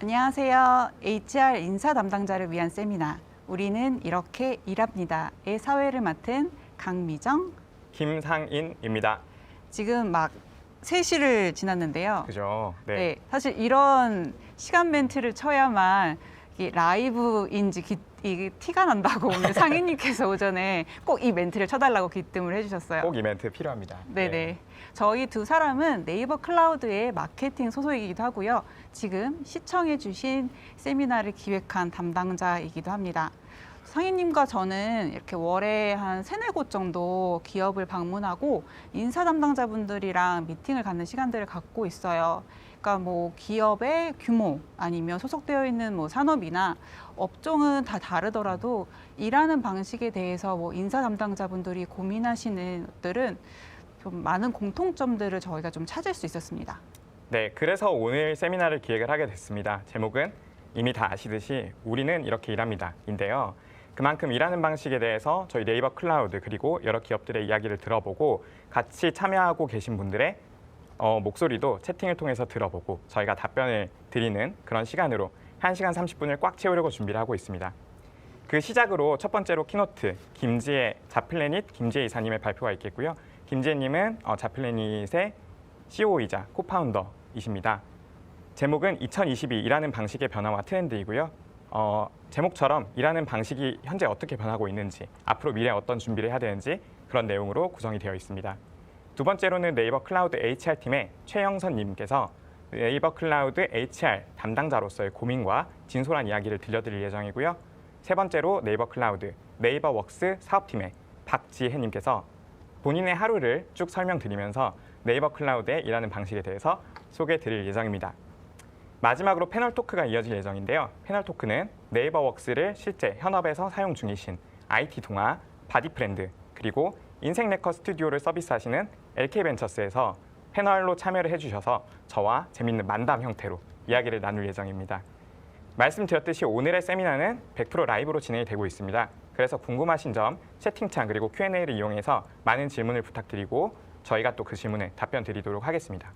안녕하세요. HR 인사 담당자를 위한 세미나 우리는 이렇게 일합니다의 사회를 맡은 강미정, 김상인입니다. 지금 막 3시를 지났는데요. 그죠? 네, 사실 이런 시간 멘트를 쳐야만 이게 라이브인지 이게 티가 난다고 오늘 상인님께서 오전에 꼭 이 멘트를 쳐달라고 기뜸을 해주셨어요. 꼭 이벤트 필요합니다. 네네. 저희 두 사람은 네이버 클라우드의 마케팅 소속이기도 하고요. 지금 시청해주신 세미나를 기획한 담당자이기도 합니다. 상인님과 저는 이렇게 월에 한 3-4곳 정도 기업을 방문하고 인사 담당자분들이랑 미팅을 갖는 시간들을 갖고 있어요. 그러니까 뭐 기업의 규모 아니면 소속되어 있는 뭐 산업이나 업종은 다 다르더라도 일하는 방식에 대해서 뭐 인사 담당자분들이 고민하시는 것들은 좀 많은 공통점들을 저희가 좀 찾을 수 있었습니다. 네, 그래서 오늘 세미나를 기획을 하게 됐습니다. 제목은 이미 다 아시듯이 우리는 이렇게 일합니다인데요. 그만큼 일하는 방식에 대해서 저희 네이버 클라우드 그리고 여러 기업들의 이야기를 들어보고 같이 참여하고 계신 분들의 목소리도 채팅을 통해서 들어보고 저희가 답변을 드리는 그런 시간으로 1시간 30분을 꽉 채우려고 준비를 하고 있습니다. 그 시작으로 첫 번째로 키노트 김지혜 자플래닛 김지혜 이사님의 발표가 있겠고요. 김지혜님은 자플래닛의 CEO이자 코파운더이십니다. 제목은 2022 일하는 방식의 변화와 트렌드이고요. 제목처럼 일하는 방식이 현재 어떻게 변하고 있는지, 앞으로 미래에 어떤 준비를 해야 되는지 그런 내용으로 구성이 되어 있습니다. 두 번째로는 네이버 클라우드 HR팀의 최영선 님께서 네이버 클라우드 HR 담당자로서의 고민과 진솔한 이야기를 들려드릴 예정이고요. 세 번째로 네이버 클라우드 네이버웍스 사업팀의 박지혜 님께서 본인의 하루를 쭉 설명드리면서 네이버 클라우드의 일하는 방식에 대해서 소개해 드릴 예정입니다. 마지막으로 패널 토크가 이어질 예정인데요. 패널 토크는 네이버웍스를 실제 현업에서 사용 중이신 IT 동아, 바디프렌드, 그리고 인생 네커 스튜디오를 서비스하시는 LK벤처스에서 패널로 참여를 해주셔서 저와 재밌는 만담 형태로 이야기를 나눌 예정입니다. 말씀드렸듯이 오늘의 세미나는 100% 라이브로 진행이 되고 있습니다. 그래서 궁금하신 점 채팅창 그리고 Q&A를 이용해서 많은 질문을 부탁드리고 저희가 또 그 질문에 답변 드리도록 하겠습니다.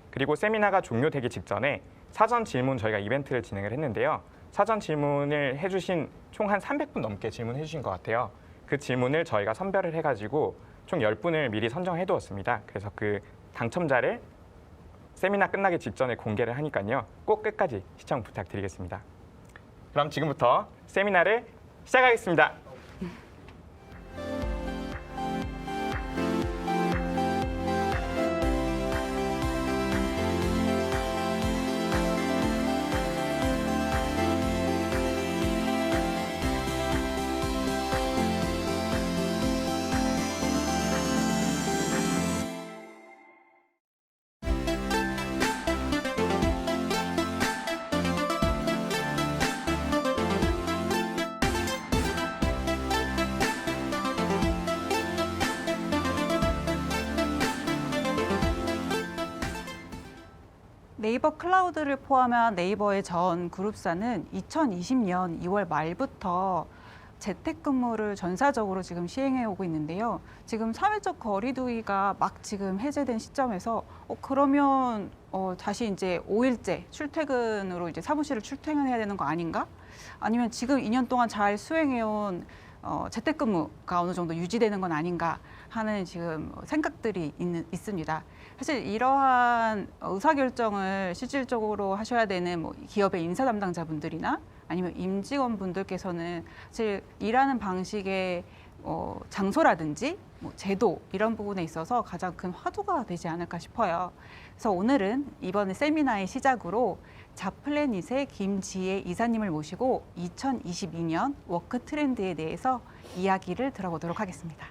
그리고 세미나가 종료되기 직전에 사전 질문 저희가 이벤트를 진행을 했는데요. 사전 질문을 해주신 총 한 300분 넘게 질문해 주신 것 같아요. 그 질문을 저희가 선별을 해가지고 총 10분을 미리 선정해 두었습니다. 그래서 그 당첨자를 세미나 끝나기 직전에 공개를 하니까요. 꼭 끝까지 시청 부탁드리겠습니다. 그럼 지금부터 세미나를 시작하겠습니다. 네이버 클라우드를 포함한 네이버의 전 그룹사는 2020년 2월 말부터 재택근무를 전사적으로 지금 시행해 오고 있는데요. 지금 사회적 거리두기가 막 지금 해제된 시점에서 그러면 다시 이제 5일째 출퇴근으로 이제 사무실을 출퇴근해야 되는 거 아닌가? 아니면 지금 2년 동안 잘 수행해온 재택근무가 어느 정도 유지되는 건 아닌가 하는 지금 생각들이 있습니다. 사실 이러한 의사결정을 실질적으로 하셔야 되는 뭐 기업의 인사 담당자분들이나 아니면 임직원분들께서는 사실 일하는 방식의 장소라든지 뭐 제도 이런 부분에 있어서 가장 큰 화두가 되지 않을까 싶어요. 그래서 오늘은 이번 세미나의 시작으로 자플래닛의 김지혜 이사님을 모시고 2022년 워크 트렌드에 대해서 이야기를 들어보도록 하겠습니다.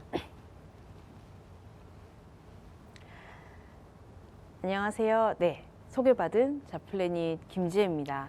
안녕하세요. 네, 소개받은 자플래닛 김지혜입니다.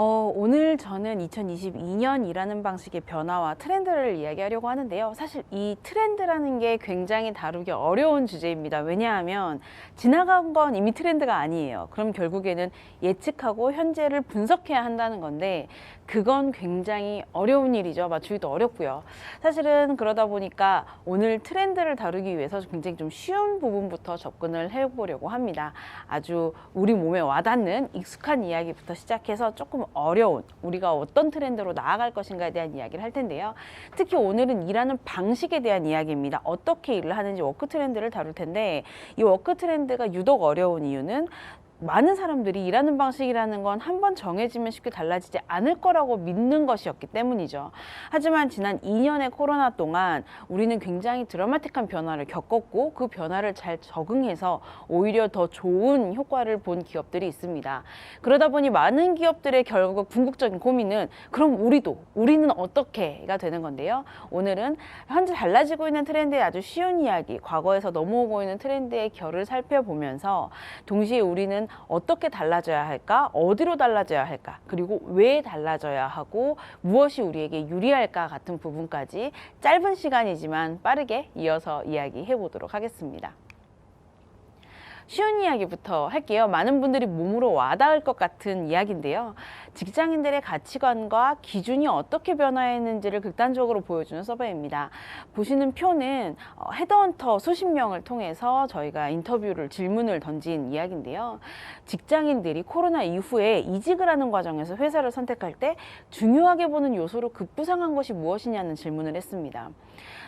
오늘 저는 2022년 일하는 방식의 변화와 트렌드를 이야기하려고 하는데요. 사실 이 트렌드라는 게 굉장히 다루기 어려운 주제입니다. 왜냐하면 지나간 건 이미 트렌드가 아니에요. 그럼 결국에는 예측하고 현재를 분석해야 한다는 건데 그건 굉장히 어려운 일이죠. 맞추기도 어렵고요. 사실은 그러다 보니까 오늘 트렌드를 다루기 위해서 굉장히 좀 쉬운 부분부터 접근을 해보려고 합니다. 아주 우리 몸에 와닿는 익숙한 이야기부터 시작해서 조금 어려운 우리가 어떤 트렌드로 나아갈 것인가에 대한 이야기를 할 텐데요. 특히 오늘은 일하는 방식에 대한 이야기입니다. 어떻게 일을 하는지 워크 트렌드를 다룰 텐데 이 워크 트렌드가 유독 어려운 이유는 많은 사람들이 일하는 방식이라는 건 한 번 정해지면 쉽게 달라지지 않을 거라고 믿는 것이었기 때문이죠. 하지만 지난 2년의 코로나 동안 우리는 굉장히 드라마틱한 변화를 겪었고 그 변화를 잘 적응해서 오히려 더 좋은 효과를 본 기업들이 있습니다. 그러다 보니 많은 기업들의 결국 궁극적인 고민은 그럼 우리는 어떻게가 되는 건데요. 오늘은 현재 달라지고 있는 트렌드의 아주 쉬운 이야기, 과거에서 넘어오고 있는 트렌드의 결을 살펴보면서 동시에 우리는 어떻게 달라져야 할까? 어디로 달라져야 할까? 그리고 왜 달라져야 하고 무엇이 우리에게 유리할까? 같은 부분까지 짧은 시간이지만 빠르게 이어서 이야기해 보도록 하겠습니다. 쉬운 이야기부터 할게요. 많은 분들이 몸으로 와닿을 것 같은 이야기인데요. 직장인들의 가치관과 기준이 어떻게 변화했는지를 극단적으로 보여주는 서베이입니다. 보시는 표는 헤드헌터 수십 명을 통해서 저희가 질문을 던진 이야기인데요. 직장인들이 코로나 이후에 이직을 하는 과정에서 회사를 선택할 때 중요하게 보는 요소로 급부상한 것이 무엇이냐는 질문을 했습니다.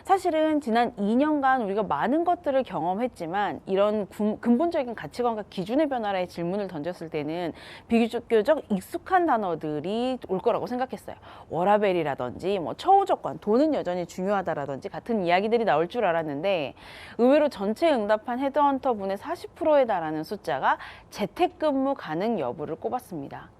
사실은 지난 2년간 우리가 많은 것들을 경험했지만 이런 근본적인 가치관과 기준의 변화라의 질문을 던졌을 때는 비교적 익숙한 단어들이 올 거라고 생각했어요. 워라밸이라든지 처우 조건, 돈은 여전히 중요하다라든지 같은 이야기들이 나올 줄 알았는데 의외로 전체 응답한 헤드헌터 분의 40%에 달하는 숫자가 재택근무 가능 여부를 꼽았습니다.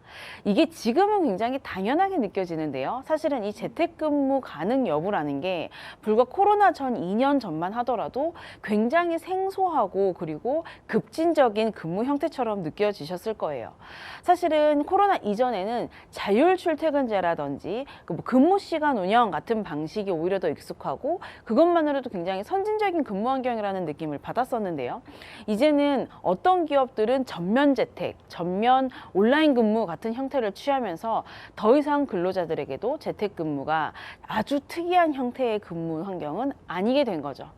이게 지금은 굉장히 당연하게 느껴지는데요. 사실은 이 재택근무 가능 여부라는 게 불과 코로나 전 2년 전만 하더라도 굉장히 생소하고 그리고 급진적인 근무 형태처럼 느껴지셨을 거예요. 사실은 코로나 이전에는 자율 출퇴근제라든지 근무 시간 운영 같은 방식이 오히려 더 익숙하고 그것만으로도 굉장히 선진적인 근무 환경이라는 느낌을 받았었는데요. 이제는 어떤 기업들은 전면 재택, 전면 온라인 근무 같은 형태를 취하면서 더 이상 근로자들에게도 재택근무가 아주 특이한 형태의 근무 환경은 아니게 된 거죠.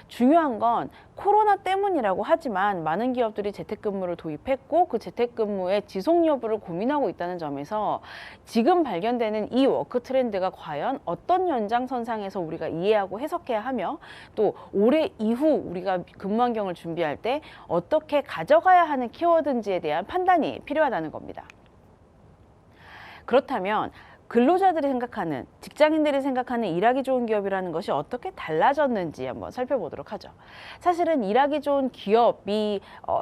중요한 건 코로나 때문이라고 하지만 많은 기업들이 재택근무를 도입했고 그 재택근무의 지속 여부를 고민하고 있다는 점에서 지금 발견되는 이 워크 트렌드가 과연 어떤 연장선상에서 우리가 이해하고 해석해야 하며 또 올해 이후 우리가 근무 환경을 준비할 때 어떻게 가져가야 하는 키워드인지에 대한 판단이 필요하다는 겁니다. 그렇다면 근로자들이 생각하는, 직장인들이 생각하는 일하기 좋은 기업이라는 것이 어떻게 달라졌는지 한번 살펴보도록 하죠. 사실은 일하기 좋은 기업이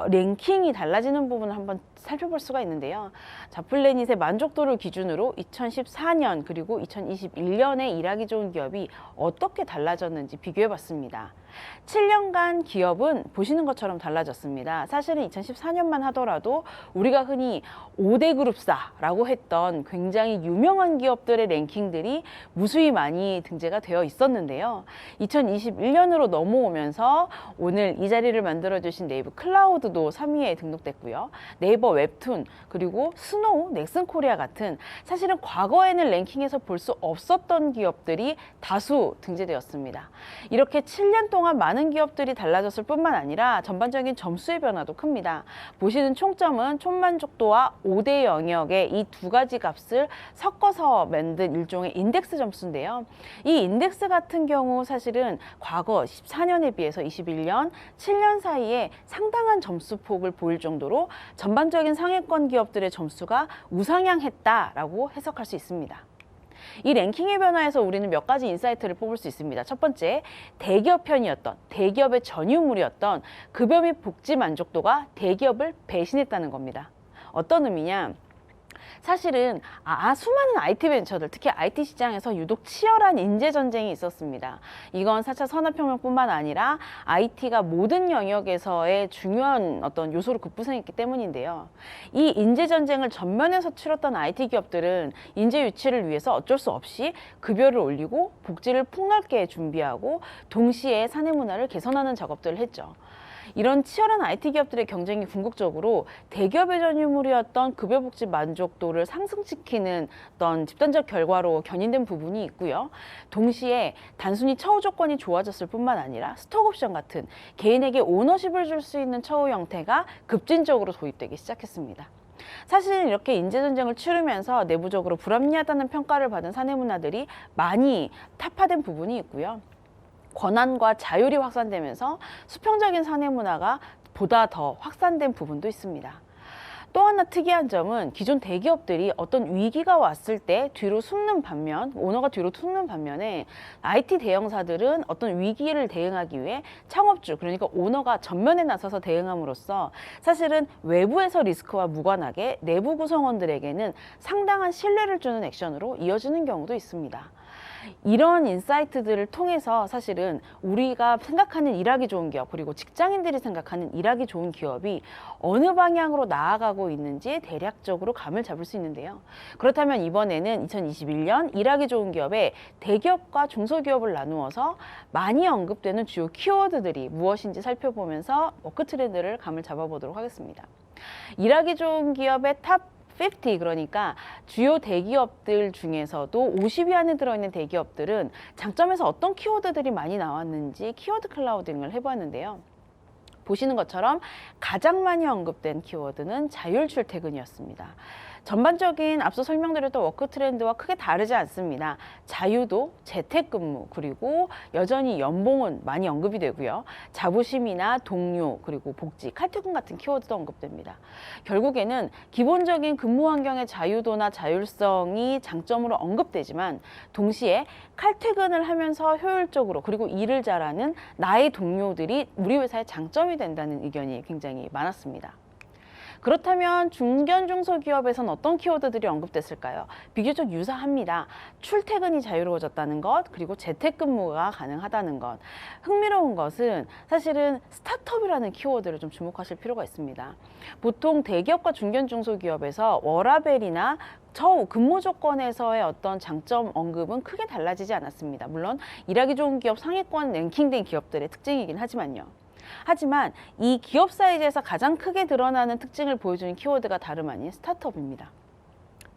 랭킹이 달라지는 부분을 한번 살펴볼 수가 있는데요. 자플래닛의 만족도를 기준으로 2014년 그리고 2021년에 일하기 좋은 기업이 어떻게 달라졌는지 비교해봤습니다. 7년간 기업은 보시는 것처럼 달라졌습니다. 사실은 2014년만 하더라도 우리가 흔히 5대 그룹사라고 했던 굉장히 유명한 기업들의 랭킹들이 무수히 많이 등재가 되어 있었는데요. 2021년으로 넘어오면서 오늘 이 자리를 만들어주신 네이버 클라우드도 3위에 등록됐고요. 네이버 웹툰 그리고 스노우, 넥슨코리아 같은 사실은 과거에는 랭킹에서 볼 수 없었던 기업들이 다수 등재되었습니다. 이렇게 7년 동안 많은 기업들이 달라졌을 뿐만 아니라 전반적인 점수의 변화도 큽니다. 보시는 총점은 총만족도와 5대 영역의 이 두 가지 값을 섞어서 만든 일종의 인덱스 점수인데요. 이 인덱스 같은 경우 사실은 과거 14년에 비해서 21년, 7년 사이에 상당한 점수폭을 보일 정도로 전반적인 상위권 기업들의 점수가 우상향했다라고 해석할 수 있습니다. 이 랭킹의 변화에서 우리는 몇 가지 인사이트를 뽑을 수 있습니다. 첫 번째, 대기업 편이었던, 대기업의 전유물이었던 급여 및 복지 만족도가 대기업을 배신했다는 겁니다. 어떤 의미냐? 사실은 수많은 IT 벤처들, 특히 IT 시장에서 유독 치열한 인재 전쟁이 있었습니다. 이건 4차 산업혁명뿐만 아니라 IT가 모든 영역에서의 중요한 어떤 요소로 급부상했기 때문인데요. 이 인재 전쟁을 전면에서 치렀던 IT 기업들은 인재 유치를 위해서 어쩔 수 없이 급여를 올리고 복지를 폭넓게 준비하고 동시에 사내 문화를 개선하는 작업들을 했죠. 이런 치열한 IT 기업들의 경쟁이 궁극적으로 대기업의 전유물이었던 급여 복지 만족도를 상승시키는 어떤 집단적 결과로 견인된 부분이 있고요. 동시에 단순히 처우 조건이 좋아졌을 뿐만 아니라 스톡옵션 같은 개인에게 오너십을 줄 수 있는 처우 형태가 급진적으로 도입되기 시작했습니다. 사실 이렇게 인재전쟁을 치르면서 내부적으로 불합리하다는 평가를 받은 사내 문화들이 많이 타파된 부분이 있고요. 권한과 자율이 확산되면서 수평적인 사내 문화가 보다 더 확산된 부분도 있습니다. 또 하나 특이한 점은 기존 대기업들이 어떤 위기가 왔을 때 뒤로 숨는 반면, 오너가 뒤로 숨는 반면에 IT 대형사들은 어떤 위기를 대응하기 위해 창업주, 그러니까 오너가 전면에 나서서 대응함으로써 사실은 외부에서 리스크와 무관하게 내부 구성원들에게는 상당한 신뢰를 주는 액션으로 이어지는 경우도 있습니다. 이런 인사이트들을 통해서 사실은 우리가 생각하는 일하기 좋은 기업, 그리고 직장인들이 생각하는 일하기 좋은 기업이 어느 방향으로 나아가고 있는지 대략적으로 감을 잡을 수 있는데요. 그렇다면 이번에는 2021년 일하기 좋은 기업의 대기업과 중소기업을 나누어서 많이 언급되는 주요 키워드들이 무엇인지 살펴보면서 워크 트렌드를 감을 잡아보도록 하겠습니다. 일하기 좋은 기업의 탑 50, 그러니까 주요 대기업들 중에서도 50위 안에 들어있는 대기업들은 장점에서 어떤 키워드들이 많이 나왔는지 키워드 클라우딩을 해보았는데요. 보시는 것처럼 가장 많이 언급된 키워드는 자율 출퇴근이었습니다. 전반적인 앞서 설명드렸던 워크 트렌드와 크게 다르지 않습니다. 자유도, 재택근무, 그리고 여전히 연봉은 많이 언급이 되고요. 자부심이나 동료, 그리고 복지, 칼퇴근 같은 키워드도 언급됩니다. 결국에는 기본적인 근무 환경의 자유도나 자율성이 장점으로 언급되지만 동시에 칼퇴근을 하면서 효율적으로 그리고 일을 잘하는 나의 동료들이 우리 회사의 장점이 된다는 의견이 굉장히 많았습니다. 그렇다면 중견 중소기업에서는 어떤 키워드들이 언급됐을까요? 비교적 유사합니다. 출퇴근이 자유로워졌다는 것, 그리고 재택근무가 가능하다는 것. 흥미로운 것은 사실은 스타트업이라는 키워드를 좀 주목하실 필요가 있습니다. 보통 대기업과 중견 중소기업에서 워라밸이나 처우, 근무 조건에서의 어떤 장점 언급은 크게 달라지지 않았습니다. 물론 일하기 좋은 기업 상위권 랭킹된 기업들의 특징이긴 하지만요. 하지만 이 기업 사이즈에서 가장 크게 드러나는 특징을 보여주는 키워드가 다름 아닌 스타트업입니다.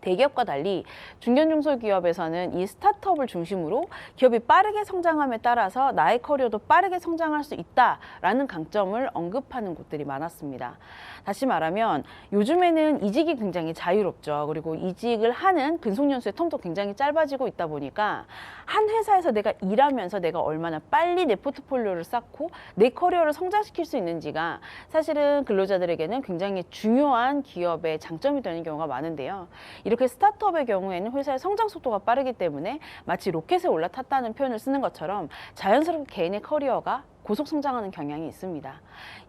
대기업과 달리 중견 중소기업에서는 이 스타트업을 중심으로 기업이 빠르게 성장함에 따라서 나의 커리어도 빠르게 성장할 수 있다라는 강점을 언급하는 곳들이 많았습니다. 다시 말하면 요즘에는 이직이 굉장히 자유롭죠. 그리고 이직을 하는 근속연수의 텀도 굉장히 짧아지고 있다 보니까 한 회사에서 내가 일하면서 내가 얼마나 빨리 내 포트폴리오를 쌓고 내 커리어를 성장시킬 수 있는지가 사실은 근로자들에게는 굉장히 중요한 기업의 장점이 되는 경우가 많은데요. 이렇게 스타트업의 경우에는 회사의 성장 속도가 빠르기 때문에 마치 로켓에 올라탔다는 표현을 쓰는 것처럼 자연스럽게 개인의 커리어가 고속 성장하는 경향이 있습니다.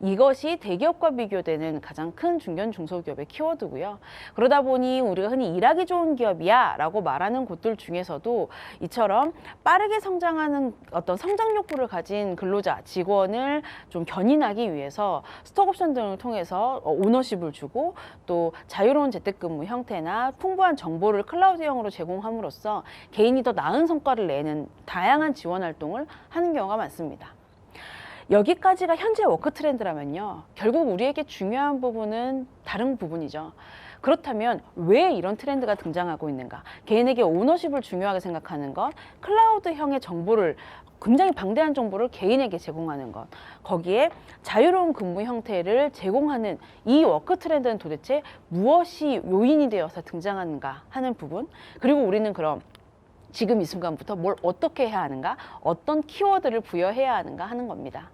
이것이 대기업과 비교되는 가장 큰 중견 중소기업의 키워드고요. 그러다 보니 우리가 흔히 일하기 좋은 기업이야 라고 말하는 곳들 중에서도 이처럼 빠르게 성장하는 어떤 성장 욕구를 가진 근로자, 직원을 좀 견인하기 위해서 스톡옵션 등을 통해서 오너십을 주고 또 자유로운 재택근무 형태나 풍부한 정보를 클라우드형으로 제공함으로써 개인이 더 나은 성과를 내는 다양한 지원 활동을 하는 경우가 많습니다. 여기까지가 현재 워크 트렌드라면요. 결국 우리에게 중요한 부분은 다른 부분이죠. 그렇다면 왜 이런 트렌드가 등장하고 있는가? 개인에게 오너십을 중요하게 생각하는 것, 클라우드형의 정보를 굉장히 방대한 정보를 개인에게 제공하는 것, 거기에 자유로운 근무 형태를 제공하는 이 워크 트렌드는 도대체 무엇이 요인이 되어서 등장하는가 하는 부분, 그리고 우리는 그럼 지금 이 순간부터 뭘 어떻게 해야 하는가, 어떤 키워드를 부여해야 하는가 하는 겁니다.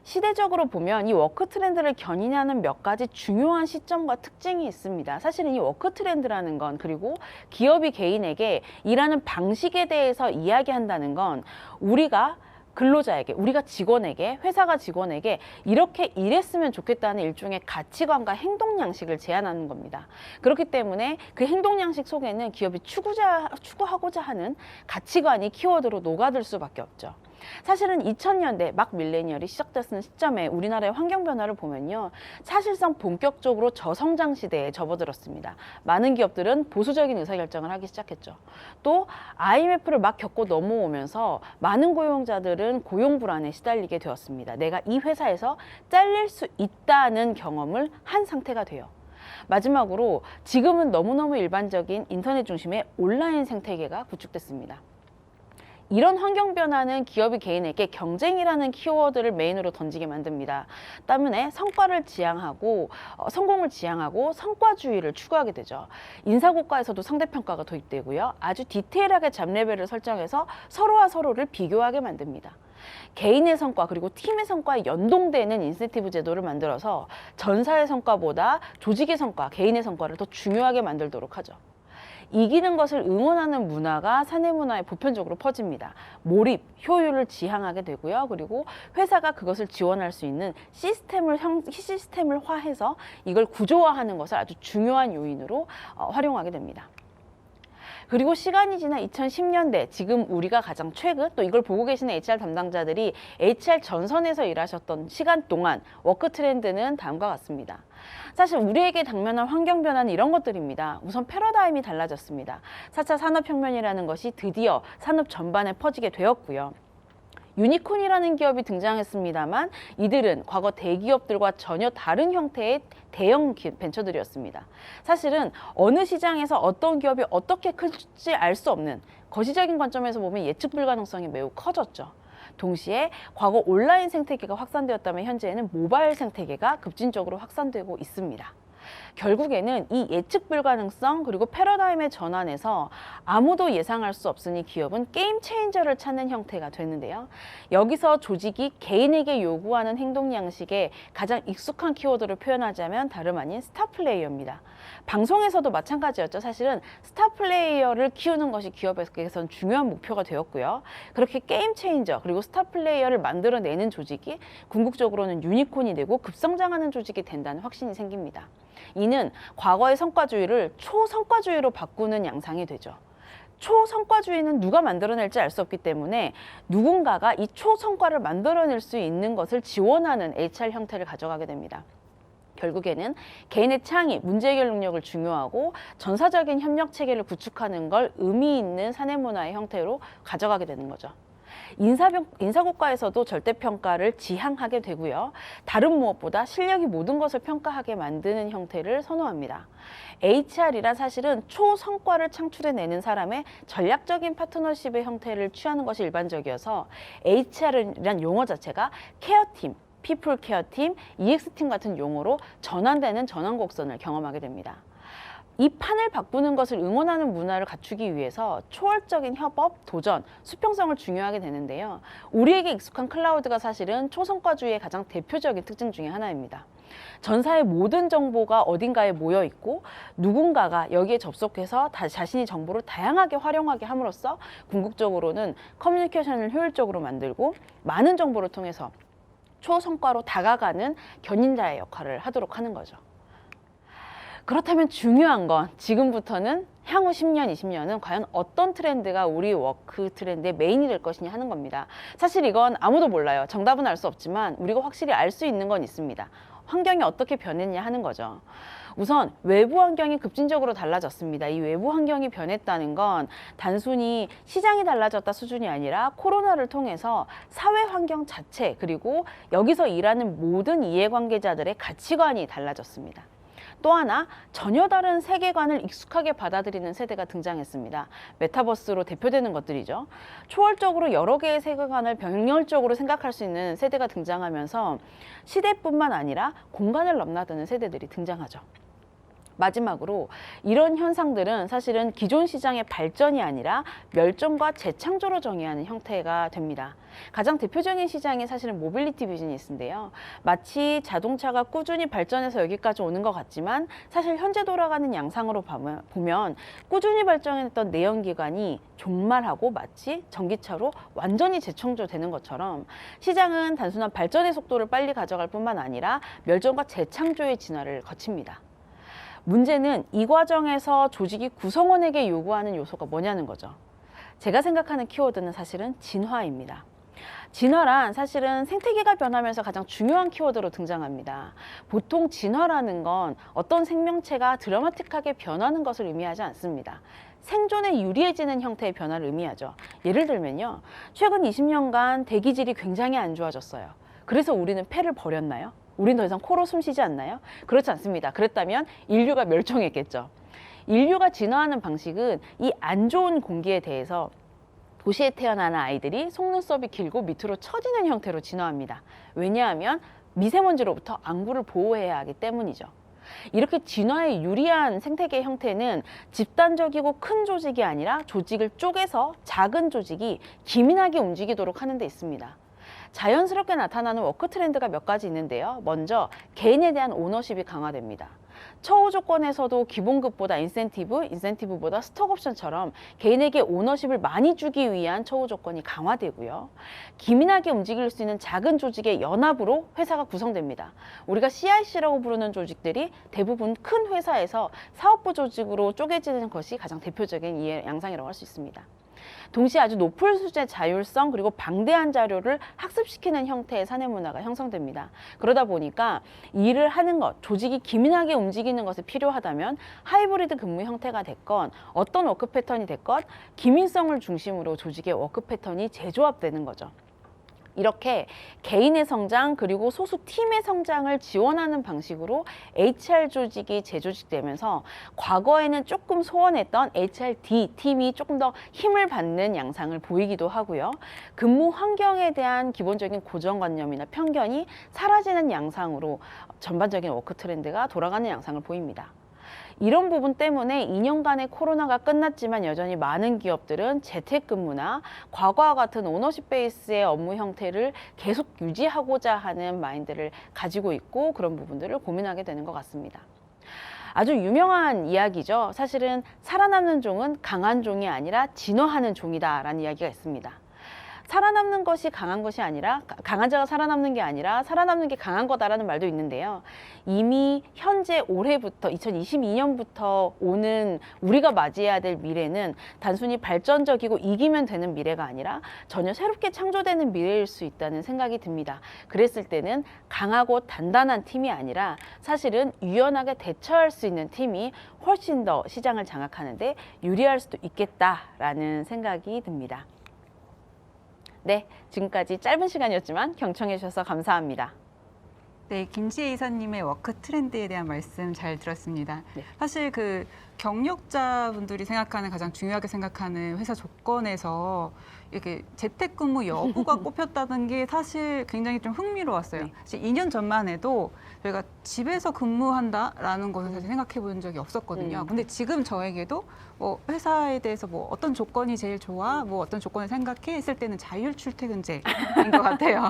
시대적으로 보면 이 워크 트렌드를 견인하는 몇 가지 중요한 시점과 특징이 있습니다. 사실은 이 워크 트렌드라는 건, 그리고 기업이 개인에게 일하는 방식에 대해서 이야기한다는 건 우리가 근로자에게, 우리가 직원에게, 회사가 직원에게 이렇게 일했으면 좋겠다는 일종의 가치관과 행동 양식을 제안하는 겁니다. 그렇기 때문에 그 행동 양식 속에는 기업이 추구하고자 하는 가치관이 키워드로 녹아들 수밖에 없죠. 사실은 2000년대 막 밀레니얼이 시작됐는 시점에 우리나라의 환경 변화를 보면요, 사실상 본격적으로 저성장 시대에 접어들었습니다. 많은 기업들은 보수적인 의사결정을 하기 시작했죠. 또 IMF를 막 겪고 넘어오면서 많은 고용자들은 고용 불안에 시달리게 되었습니다. 내가 이 회사에서 잘릴 수 있다는 경험을 한 상태가 돼요. 마지막으로 지금은 너무너무 일반적인 인터넷 중심의 온라인 생태계가 구축됐습니다. 이런 환경 변화는 기업이 개인에게 경쟁이라는 키워드를 메인으로 던지게 만듭니다. 때문에 성과를 지향하고 성공을 지향하고 성과주의를 추구하게 되죠. 인사고과에서도 상대평가가 도입되고요. 아주 디테일하게 잡레벨을 설정해서 서로와 서로를 비교하게 만듭니다. 개인의 성과 그리고 팀의 성과에 연동되는 인센티브 제도를 만들어서 전사의 성과보다 조직의 성과, 개인의 성과를 더 중요하게 만들도록 하죠. 이기는 것을 응원하는 문화가 사내 문화에 보편적으로 퍼집니다. 몰입, 효율을 지향하게 되고요. 그리고 회사가 그것을 지원할 수 있는 시스템을 화해서 이걸 구조화하는 것을 아주 중요한 요인으로 활용하게 됩니다. 그리고 시간이 지나 2010년대, 지금 우리가 가장 최근, 또 이걸 보고 계시는 HR 담당자들이 HR 전선에서 일하셨던 시간 동안 워크 트렌드는 다음과 같습니다. 사실 우리에게 당면한 환경 변화는 이런 것들입니다. 우선 패러다임이 달라졌습니다. 4차 산업혁명이라는 것이 드디어 산업 전반에 퍼지게 되었고요. 유니콘이라는 기업이 등장했습니다만 이들은 과거 대기업들과 전혀 다른 형태의 대형 벤처들이었습니다. 사실은 어느 시장에서 어떤 기업이 어떻게 클지 알 수 없는, 거시적인 관점에서 보면 예측 불가능성이 매우 커졌죠. 동시에 과거 온라인 생태계가 확산되었다면 현재는 모바일 생태계가 급진적으로 확산되고 있습니다. 결국에는 이 예측 불가능성 그리고 패러다임의 전환에서 아무도 예상할 수 없으니 기업은 게임 체인저를 찾는 형태가 되는데요. 여기서 조직이 개인에게 요구하는 행동 양식에 가장 익숙한 키워드를 표현하자면 다름 아닌 스타 플레이어입니다. 방송에서도 마찬가지였죠. 사실은 스타 플레이어를 키우는 것이 기업에서는 중요한 목표가 되었고요. 그렇게 게임 체인저 그리고 스타 플레이어를 만들어내는 조직이 궁극적으로는 유니콘이 되고 급성장하는 조직이 된다는 확신이 생깁니다. 이는 과거의 성과주의를 초성과주의로 바꾸는 양상이 되죠. 초성과주의는 누가 만들어낼지 알 수 없기 때문에 누군가가 이 초성과를 만들어낼 수 있는 것을 지원하는 HR 형태를 가져가게 됩니다. 결국에는 개인의 창의, 문제 해결 능력을 중요하고 전사적인 협력 체계를 구축하는 걸 의미 있는 사내 문화의 형태로 가져가게 되는 거죠. 인사고과에서도 절대평가를 지향하게 되고요. 다른 무엇보다 실력이 모든 것을 평가하게 만드는 형태를 선호합니다. HR이란 사실은 초성과를 창출해내는 사람의 전략적인 파트너십의 형태를 취하는 것이 일반적이어서 HR이란 용어 자체가 케어팀, 피플 케어팀, EX팀 같은 용어로 전환되는 전환곡선을 경험하게 됩니다. 이 판을 바꾸는 것을 응원하는 문화를 갖추기 위해서 초월적인 협업, 도전, 수평성을 중요하게 되는데요. 우리에게 익숙한 클라우드가 사실은 초성과주의의 가장 대표적인 특징 중에 하나입니다. 전사의 모든 정보가 어딘가에 모여 있고 누군가가 여기에 접속해서 자신의 정보를 다양하게 활용하게 함으로써 궁극적으로는 커뮤니케이션을 효율적으로 만들고 많은 정보를 통해서 초성과로 다가가는 견인자의 역할을 하도록 하는 거죠. 그렇다면 중요한 건 지금부터는 향후 10년, 20년은 과연 어떤 트렌드가 우리 워크 트렌드의 메인이 될 것이냐 하는 겁니다. 사실 이건 아무도 몰라요. 정답은 알 수 없지만 우리가 확실히 알 수 있는 건 있습니다. 환경이 어떻게 변했냐 하는 거죠. 우선 외부 환경이 급진적으로 달라졌습니다. 이 외부 환경이 변했다는 건 단순히 시장이 달라졌다 수준이 아니라 코로나를 통해서 사회 환경 자체 그리고 여기서 일하는 모든 이해관계자들의 가치관이 달라졌습니다. 또 하나 전혀 다른 세계관을 익숙하게 받아들이는 세대가 등장했습니다. 메타버스로 대표되는 것들이죠. 초월적으로 여러 개의 세계관을 병렬적으로 생각할 수 있는 세대가 등장하면서 시대뿐만 아니라 공간을 넘나드는 세대들이 등장하죠. 마지막으로 이런 현상들은 사실은 기존 시장의 발전이 아니라 멸종과 재창조로 정의하는 형태가 됩니다. 가장 대표적인 시장이 사실은 모빌리티 비즈니스인데요. 마치 자동차가 꾸준히 발전해서 여기까지 오는 것 같지만 사실 현재 돌아가는 양상으로 보면 꾸준히 발전했던 내연기관이 종말하고 마치 전기차로 완전히 재창조되는 것처럼 시장은 단순한 발전의 속도를 빨리 가져갈 뿐만 아니라 멸종과 재창조의 진화를 거칩니다. 문제는 이 과정에서 조직이 구성원에게 요구하는 요소가 뭐냐는 거죠. 제가 생각하는 키워드는 사실은 진화입니다. 진화란 사실은 생태계가 변하면서 가장 중요한 키워드로 등장합니다. 보통 진화라는 건 어떤 생명체가 드라마틱하게 변하는 것을 의미하지 않습니다. 생존에 유리해지는 형태의 변화를 의미하죠. 예를 들면요. 최근 20년간 대기질이 굉장히 안 좋아졌어요. 그래서 우리는 폐를 버렸나요? 우린 더 이상 코로 숨쉬지 않나요? 그렇지 않습니다. 그랬다면 인류가 멸종했겠죠. 인류가 진화하는 방식은 이 안 좋은 공기에 대해서 도시에 태어나는 아이들이 속눈썹이 길고 밑으로 처지는 형태로 진화합니다. 왜냐하면 미세먼지로부터 안구를 보호해야 하기 때문이죠. 이렇게 진화에 유리한 생태계 형태는 집단적이고 큰 조직이 아니라 조직을 쪼개서 작은 조직이 기민하게 움직이도록 하는 데 있습니다. 자연스럽게 나타나는 워크 트렌드가 몇 가지 있는데요. 먼저 개인에 대한 오너십이 강화됩니다. 처우 조건에서도 기본급보다 인센티브보다 스톡 옵션처럼 개인에게 오너십을 많이 주기 위한 처우 조건이 강화되고요. 기민하게 움직일 수 있는 작은 조직의 연합으로 회사가 구성됩니다. 우리가 CIC라고 부르는 조직들이 대부분 큰 회사에서 사업부 조직으로 쪼개지는 것이 가장 대표적인 양상이라고 할 수 있습니다. 동시에 아주 높은 수준의 자율성 그리고 방대한 자료를 학습시키는 형태의 사내 문화가 형성됩니다. 그러다 보니까 일을 하는 것, 조직이 기민하게 움직이는 것이 필요하다면 하이브리드 근무 형태가 됐건 어떤 워크 패턴이 됐건 기민성을 중심으로 조직의 워크 패턴이 재조합되는 거죠. 이렇게 개인의 성장 그리고 소수 팀의 성장을 지원하는 방식으로 HR 조직이 재조직되면서 과거에는 조금 소원했던 HRD 팀이 조금 더 힘을 받는 양상을 보이기도 하고요. 근무 환경에 대한 기본적인 고정관념이나 편견이 사라지는 양상으로 전반적인 워크 트렌드가 돌아가는 양상을 보입니다. 이런 부분 때문에 2년간의 코로나가 끝났지만 여전히 많은 기업들은 재택근무나 과거와 같은 오너십 베이스의 업무 형태를 계속 유지하고자 하는 마인드를 가지고 있고 그런 부분들을 고민하게 되는 것 같습니다. 아주 유명한 이야기죠. 사실은 살아남는 종은 강한 종이 아니라 진화하는 종이다라는 이야기가 있습니다. 살아남는 것이 강한 것이 아니라 강한 자가 살아남는 게 아니라 살아남는 게 강한 거다라는 말도 있는데요. 이미 현재 올해부터 2022년부터 오는 우리가 맞이해야 될 미래는 단순히 발전적이고 이기면 되는 미래가 아니라 전혀 새롭게 창조되는 미래일 수 있다는 생각이 듭니다. 그랬을 때는 강하고 단단한 팀이 아니라 사실은 유연하게 대처할 수 있는 팀이 훨씬 더 시장을 장악하는데 유리할 수도 있겠다라는 생각이 듭니다. 네, 지금까지 짧은 시간이었지만 경청해 주셔서 감사합니다. 네, 김지혜 이사님의 워크 트렌드에 대한 말씀 잘 들었습니다. 네. 사실 그 경력자분들이 생각하는 가장 중요하게 생각하는 회사 조건에서 이렇게 재택근무 여부가 꼽혔다는 게 사실 굉장히 좀 흥미로웠어요. 네. 사실 2년 전만 해도 저희가 집에서 근무한다라는 것을 사실 생각해 본 적이 없었거든요. 근데 지금 저에게도 뭐 회사에 대해서 뭐 어떤 조건이 제일 좋아, 뭐 어떤 조건을 생각해 했을 때는 자율 출퇴근제인 것 같아요.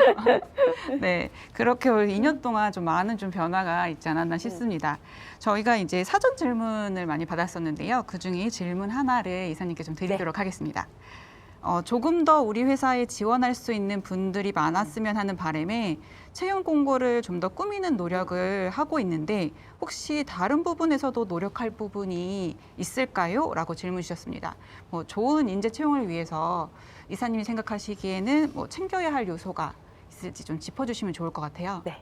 네, 그렇게 2년 동안 좀 많은 좀 변화가 있지 않았나 싶습니다. 저희가 이제 사전 질문을 많이 받았었는데요. 그중에 질문 하나를 이사님께 좀 드리도록 하겠습니다. 조금 더 우리 회사에 지원할 수 있는 분들이 많았으면 하는 바람에 채용 공고를 좀 더 꾸미는 노력을 하고 있는데 혹시 다른 부분에서도 노력할 부분이 있을까요? 라고 질문 주셨습니다. 좋은 인재 채용을 위해서 이사님이 생각하시기에는 챙겨야 할 요소가 있을지 좀 짚어주시면 좋을 것 같아요. 네,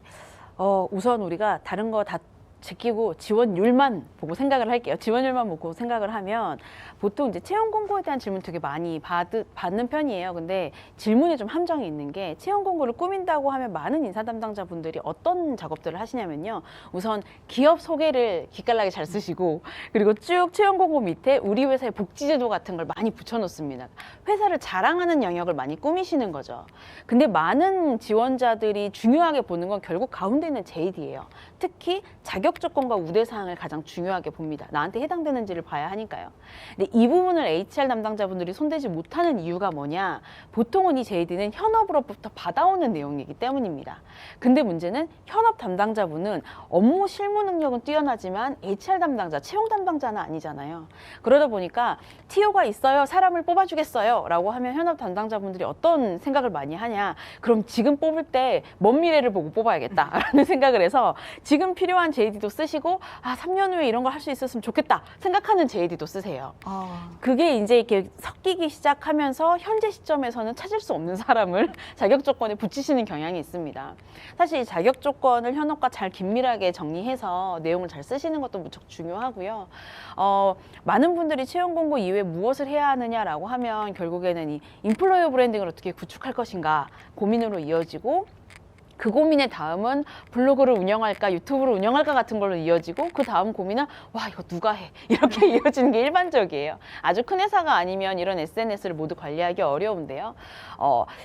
우선 우리가 다른 거 다 제끼고 지원율만 보고 생각을 할게요. 지원율만 보고 생각을 하면 보통 이제 채용 공고에 대한 질문 되게 많이 받는 편이에요. 근데 질문에 좀 함정이 있는 게 채용 공고를 꾸민다고 하면 많은 인사 담당자분들이 어떤 작업들을 하시냐면요. 우선 기업 소개를 기깔나게 잘 쓰시고 그리고 쭉 채용 공고 밑에 우리 회사의 복지 제도 같은 걸 많이 붙여놓습니다. 회사를 자랑하는 영역을 많이 꾸미시는 거죠. 근데 많은 지원자들이 중요하게 보는 건 결국 가운데 있는 JD예요. 특히 자격 자격 조건과 우대 사항을 가장 중요하게 봅니다. 나한테 해당되는지를 봐야 하니까요. 근데 이 부분을 HR 담당자분들이 손대지 못하는 이유가 뭐냐? 보통은 이 JD는 현업으로부터 받아오는 내용이기 때문입니다. 근데 문제는 현업 담당자분은 업무 실무 능력은 뛰어나지만 HR 담당자, 채용 담당자는 아니잖아요. 그러다 보니까 TO가 있어요, 사람을 뽑아주겠어요 라고 하면 현업 담당자분들이 어떤 생각을 많이 하냐? 그럼 지금 뽑을 때 먼 미래를 보고 뽑아야겠다라는 생각을 해서 지금 필요한 JD도 쓰시고 3년 후에 이런 걸 할 수 있었으면 좋겠다 생각하는 JD도 쓰세요. 그게 이제 이렇게 섞이기 시작하면서 현재 시점에서는 찾을 수 없는 사람을 자격 조건에 붙이시는 경향이 있습니다. 사실 이 자격 조건을 현업과 잘 긴밀하게 정리해서 내용을 잘 쓰시는 것도 무척 중요하고요. 많은 분들이 채용 공고 이후에 무엇을 해야 하느냐라고 하면 결국에는 이 인플로이어 브랜딩을 어떻게 구축할 것인가 고민으로 이어지고, 그 고민의 다음은 블로그를 운영할까 유튜브를 운영할까 같은 걸로 이어지고, 그 다음 고민은 와 이거 누가 해 이렇게 이어지는 게 일반적이에요. 아주 큰 회사가 아니면 이런 SNS를 모두 관리하기 어려운데요.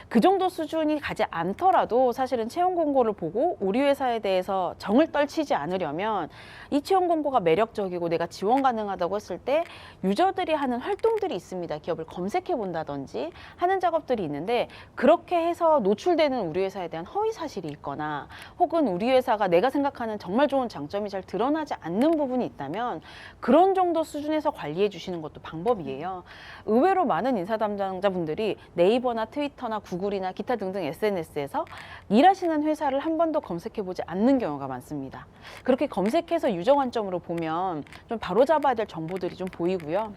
그 정도 수준이 가지 않더라도 사실은 채용 공고를 보고 우리 회사에 대해서 정을 떨치지 않으려면 이 채용 공고가 매력적이고 내가 지원 가능하다고 했을 때 유저들이 하는 활동들이 있습니다. 기업을 검색해 본다든지 하는 작업들이 있는데, 그렇게 해서 노출되는 우리 회사에 대한 허위 사실이 있거나 혹은 우리 회사가 내가 생각하는 정말 좋은 장점이 잘 드러나지 않는 부분이 있다면 그런 정도 수준에서 관리해 주시는 것도 방법이에요. 의외로 많은 인사 담당자분들이 네이버나 트위터나 구글이나 기타 등등 SNS에서 일하시는 회사를 한 번도 검색해 보지 않는 경우가 많습니다. 그렇게 검색해서 유저 관점으로 보면 좀 바로잡아야 될 정보들이 좀 보이고요.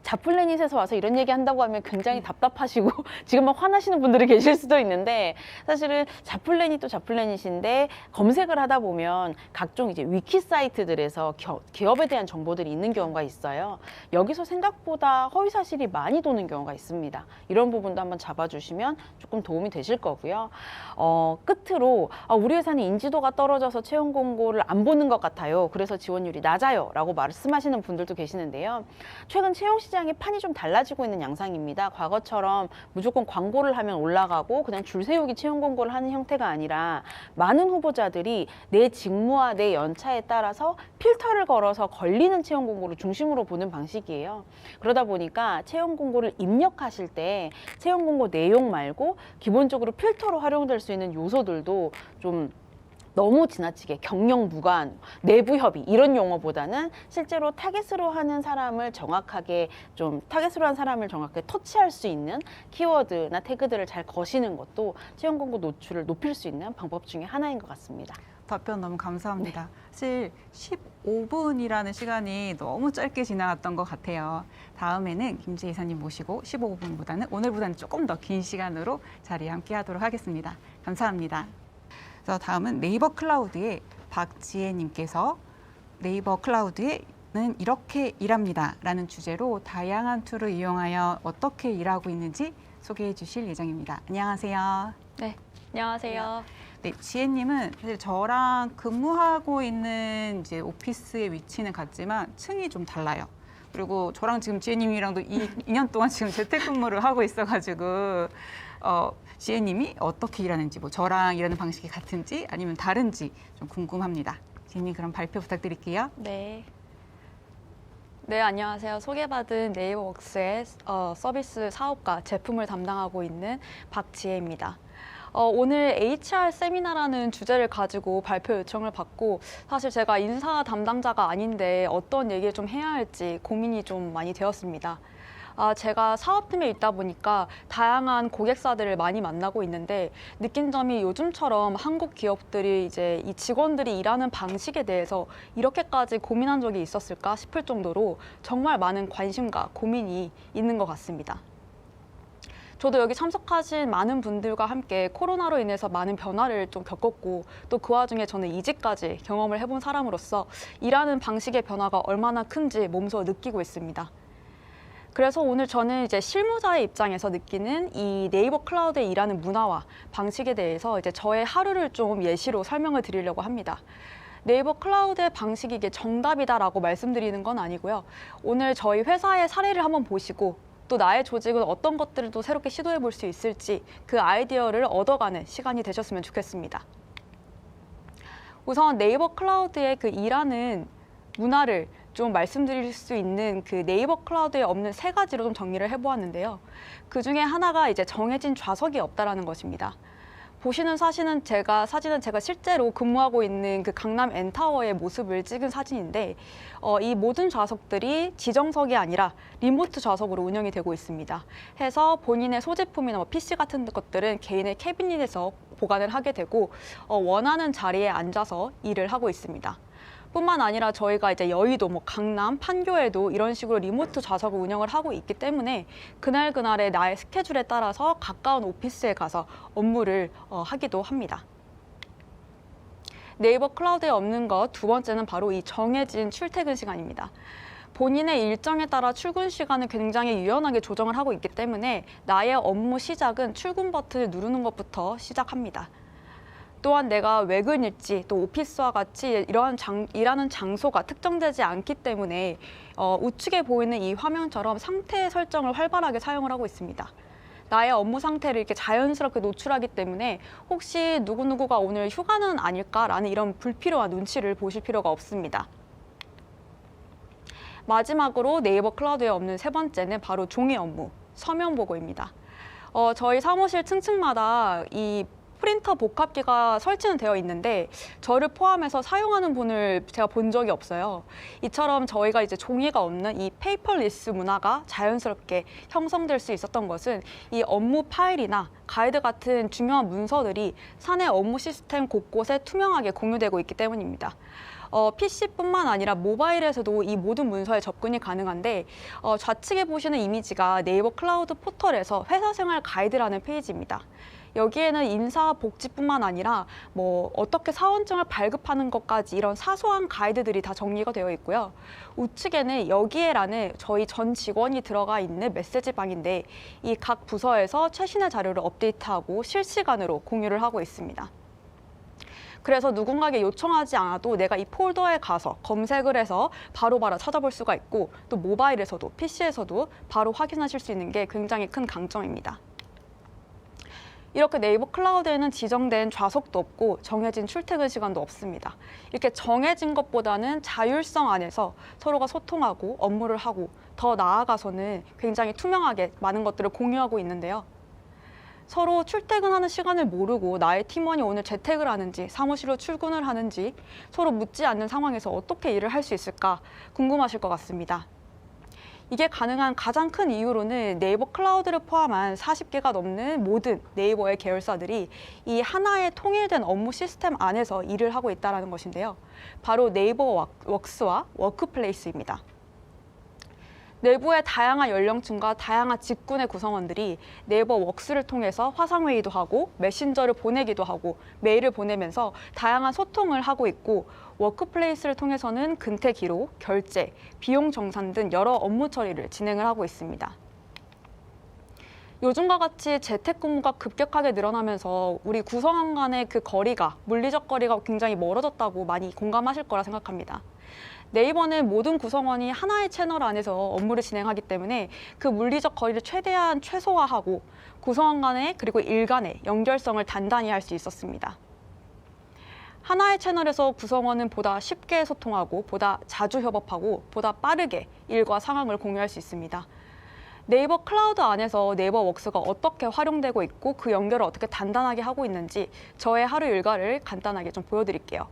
자플래닛에서 와서 이런 얘기 한다고 하면 굉장히 답답하시고 지금 막 화나시는 분들이 계실 수도 있는데, 사실은 자플래닛도 자플래닛인데 검색을 하다 보면 각종 이제 위키 사이트들에서 기업에 대한 정보들이 있는 경우가 있어요. 여기서 생각보다 허위 사실이 많이 도는 경우가 있습니다. 이런 부분도 한번 잡아주시면 조금 도움이 되실 거고요. 끝으로 우리 회사는 인지도가 떨어져서 채용 공고를 안 보는 것 같아요. 그래서 지원율이 낮아요 라고 말씀하시는 분들도 계시는데요. 최근 채용 시장의 판이 좀 달라지고 있는 양상입니다. 과거처럼 무조건 광고를 하면 올라가고 그냥 줄 세우기 채용 공고를 하는 형태가 아니라 많은 후보자들이 내 직무와 내 연차에 따라서 필터를 걸어서 걸리는 채용 공고를 중심으로 보는 방식이에요. 그러다 보니까 채용 공고를 입력하실 때 채용 공고 내용 말고 기본적으로 필터로 활용될 수 있는 요소들도 좀 너무 지나치게 경영 무관, 내부 협의 이런 용어보다는 실제로 타겟으로 하는 사람을 정확하게 터치할 수 있는 키워드나 태그들을 잘 거시는 것도 채용 공고 노출을 높일 수 있는 방법 중에 하나인 것 같습니다. 답변 너무 감사합니다. 사실 15분이라는 시간이 너무 짧게 지나갔던 것 같아요. 다음에는 김지혜 이사님 모시고 15분보다는 오늘보다는 조금 더 긴 시간으로 자리에 함께 하도록 하겠습니다. 감사합니다. 그래서 다음은 네이버 클라우드의 박지혜님께서 네이버 클라우드에는 이렇게 일합니다 라는 주제로 다양한 툴을 이용하여 어떻게 일하고 있는지 소개해 주실 예정입니다. 안녕하세요. 네, 안녕하세요. 네, 지혜님은 사실 저랑 근무하고 있는 이제 오피스의 위치는 같지만 층이 좀 달라요. 그리고 저랑 지금 지혜님이랑도 2년 동안 지금 재택근무를 하고 있어가지고 지혜님이 어떻게 일하는지, 뭐 저랑 일하는 방식이 같은지 아니면 다른지 좀 궁금합니다. 지혜님 그럼 발표 부탁드릴게요. 네. 네, 안녕하세요. 소개받은 네이버웍스의 서비스 사업과 제품을 담당하고 있는 박지혜입니다. 오늘 HR 세미나라는 주제를 가지고 발표 요청을 받고, 사실 제가 인사 담당자가 아닌데 어떤 얘기를 좀 해야 할지 고민이 좀 많이 되었습니다. 제가 사업팀에 있다 보니까 다양한 고객사들을 많이 만나고 있는데 느낀 점이 요즘처럼 한국 기업들이 이제 이 직원들이 일하는 방식에 대해서 이렇게까지 고민한 적이 있었을까 싶을 정도로 정말 많은 관심과 고민이 있는 것 같습니다. 저도 여기 참석하신 많은 분들과 함께 코로나로 인해서 많은 변화를 좀 겪었고, 또 그 와중에 저는 이직까지 경험을 해본 사람으로서 일하는 방식의 변화가 얼마나 큰지 몸소 느끼고 있습니다. 그래서 오늘 저는 이제 실무자의 입장에서 느끼는 이 네이버 클라우드에 일하는 문화와 방식에 대해서 이제 저의 하루를 좀 예시로 설명을 드리려고 합니다. 네이버 클라우드의 방식이 이게 정답이다라고 말씀드리는 건 아니고요. 오늘 저희 회사의 사례를 한번 보시고 또 나의 조직은 어떤 것들을 또 새롭게 시도해 볼 수 있을지 그 아이디어를 얻어가는 시간이 되셨으면 좋겠습니다. 우선 네이버 클라우드의 그 일하는 문화를 좀 말씀드릴 수 있는 그 네이버 클라우드에 없는 세 가지로 좀 정리를 해보았는데요. 그 중에 하나가 이제 정해진 좌석이 없다라는 것입니다. 보시는 사진은 제가 실제로 근무하고 있는 그 강남 N타워의 모습을 찍은 사진인데 이 모든 좌석들이 지정석이 아니라 리모트 좌석으로 운영이 되고 있습니다. 해서 본인의 소지품이나 PC 같은 것들은 개인의 캐비닛에서 보관을 하게 되고 원하는 자리에 앉아서 일을 하고 있습니다. 뿐만 아니라 저희가 이제 여의도, 강남, 판교에도 이런 식으로 리모트 좌석을 운영을 하고 있기 때문에 그날그날의 나의 스케줄에 따라서 가까운 오피스에 가서 업무를 하기도 합니다. 네이버 클라우드에 없는 것 두 번째는 바로 이 정해진 출퇴근 시간입니다. 본인의 일정에 따라 출근 시간을 굉장히 유연하게 조정을 하고 있기 때문에 나의 업무 시작은 출근 버튼을 누르는 것부터 시작합니다. 또한 내가 외근일지 또 오피스와 같이 이러한 일하는 장소가 특정되지 않기 때문에 우측에 보이는 이 화면처럼 상태 설정을 활발하게 사용을 하고 있습니다. 나의 업무 상태를 이렇게 자연스럽게 노출하기 때문에 혹시 누구누구가 오늘 휴가는 아닐까라는 이런 불필요한 눈치를 보실 필요가 없습니다. 마지막으로 네이버 클라우드에 없는 세 번째는 바로 종이 업무, 서면 보고입니다. 저희 사무실 층층마다 이 프린터 복합기가 설치는 되어 있는데 저를 포함해서 사용하는 분을 제가 본 적이 없어요. 이처럼 저희가 이제 종이가 없는 이 페이퍼리스 문화가 자연스럽게 형성될 수 있었던 것은 이 업무 파일이나 가이드 같은 중요한 문서들이 사내 업무 시스템 곳곳에 투명하게 공유되고 있기 때문입니다. PC뿐만 아니라 모바일에서도 이 모든 문서에 접근이 가능한데 좌측에 보시는 이미지가 네이버 클라우드 포털에서 회사 생활 가이드라는 페이지입니다. 여기에는 인사 복지뿐만 아니라 어떻게 사원증을 발급하는 것까지 이런 사소한 가이드들이 다 정리가 되어 있고요. 우측에는 여기에라는 저희 전 직원이 들어가 있는 메시지방인데 이 각 부서에서 최신의 자료를 업데이트하고 실시간으로 공유를 하고 있습니다. 그래서 누군가에게 요청하지 않아도 내가 이 폴더에 가서 검색을 해서 바로바로 찾아볼 수가 있고 또 모바일에서도 PC에서도 바로 확인하실 수 있는 게 굉장히 큰 강점입니다. 이렇게 네이버 클라우드에는 지정된 좌석도 없고 정해진 출퇴근 시간도 없습니다. 이렇게 정해진 것보다는 자율성 안에서 서로가 소통하고 업무를 하고 더 나아가서는 굉장히 투명하게 많은 것들을 공유하고 있는데요. 서로 출퇴근하는 시간을 모르고 나의 팀원이 오늘 재택을 하는지 사무실로 출근을 하는지 서로 묻지 않는 상황에서 어떻게 일을 할 수 있을까 궁금하실 것 같습니다. 이게 가능한 가장 큰 이유로는 네이버 클라우드를 포함한 40개가 넘는 모든 네이버의 계열사들이 이 하나의 통일된 업무 시스템 안에서 일을 하고 있다는 것인데요. 바로 네이버 웍스와 워크플레이스입니다. 내부의 다양한 연령층과 다양한 직군의 구성원들이 네이버 웍스를 통해서 화상회의도 하고 메신저를 보내기도 하고 메일을 보내면서 다양한 소통을 하고 있고 워크플레이스를 통해서는 근태 기록, 결제, 비용 정산 등 여러 업무 처리를 진행을 하고 있습니다. 요즘과 같이 재택근무가 급격하게 늘어나면서 우리 구성원 간의 그 거리가, 물리적 거리가 굉장히 멀어졌다고 많이 공감하실 거라 생각합니다. 네이버는 모든 구성원이 하나의 채널 안에서 업무를 진행하기 때문에 그 물리적 거리를 최대한 최소화하고 구성원 간의 그리고 일 간의 연결성을 단단히 할 수 있었습니다. 하나의 채널에서 구성원은 보다 쉽게 소통하고 보다 자주 협업하고 보다 빠르게 일과 상황을 공유할 수 있습니다. 네이버 클라우드 안에서 네이버 웍스가 어떻게 활용되고 있고 그 연결을 어떻게 단단하게 하고 있는지 저의 하루 일과를 간단하게 좀 보여드릴게요.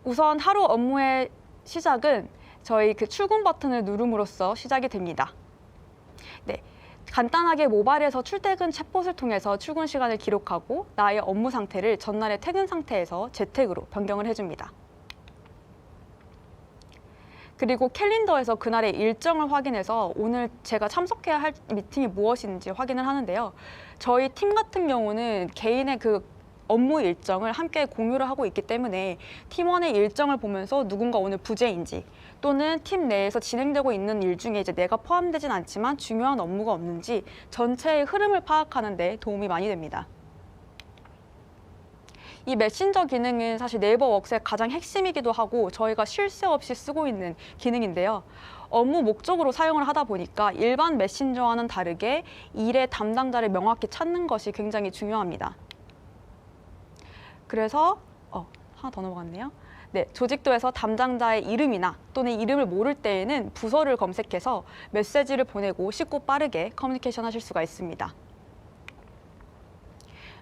우선 하루 업무의 시작은 저희 그 출근 버튼을 누름으로써 시작이 됩니다. 네, 간단하게 모바일에서 출퇴근 챗봇을 통해서 출근 시간을 기록하고 나의 업무 상태를 전날의 퇴근 상태에서 재택으로 변경을 해줍니다. 그리고 캘린더에서 그날의 일정을 확인해서 오늘 제가 참석해야 할 미팅이 무엇인지 확인을 하는데요. 저희 팀 같은 경우는 개인의 그 업무 일정을 함께 공유를 하고 있기 때문에 팀원의 일정을 보면서 누군가 오늘 부재인지 또는 팀 내에서 진행되고 있는 일 중에 이제 내가 포함되진 않지만 중요한 업무가 없는지 전체의 흐름을 파악하는 데 도움이 많이 됩니다. 이 메신저 기능은 사실 네이버 웍스의 가장 핵심이기도 하고 저희가 쉴 새 없이 쓰고 있는 기능인데요. 업무 목적으로 사용을 하다 보니까 일반 메신저와는 다르게 일의 담당자를 명확히 찾는 것이 굉장히 중요합니다. 그래서 하나 더 넘어갔네요. 네, 조직도에서 담당자의 이름이나 또는 이름을 모를 때에는 부서를 검색해서 메시지를 보내고 쉽고 빠르게 커뮤니케이션 하실 수가 있습니다.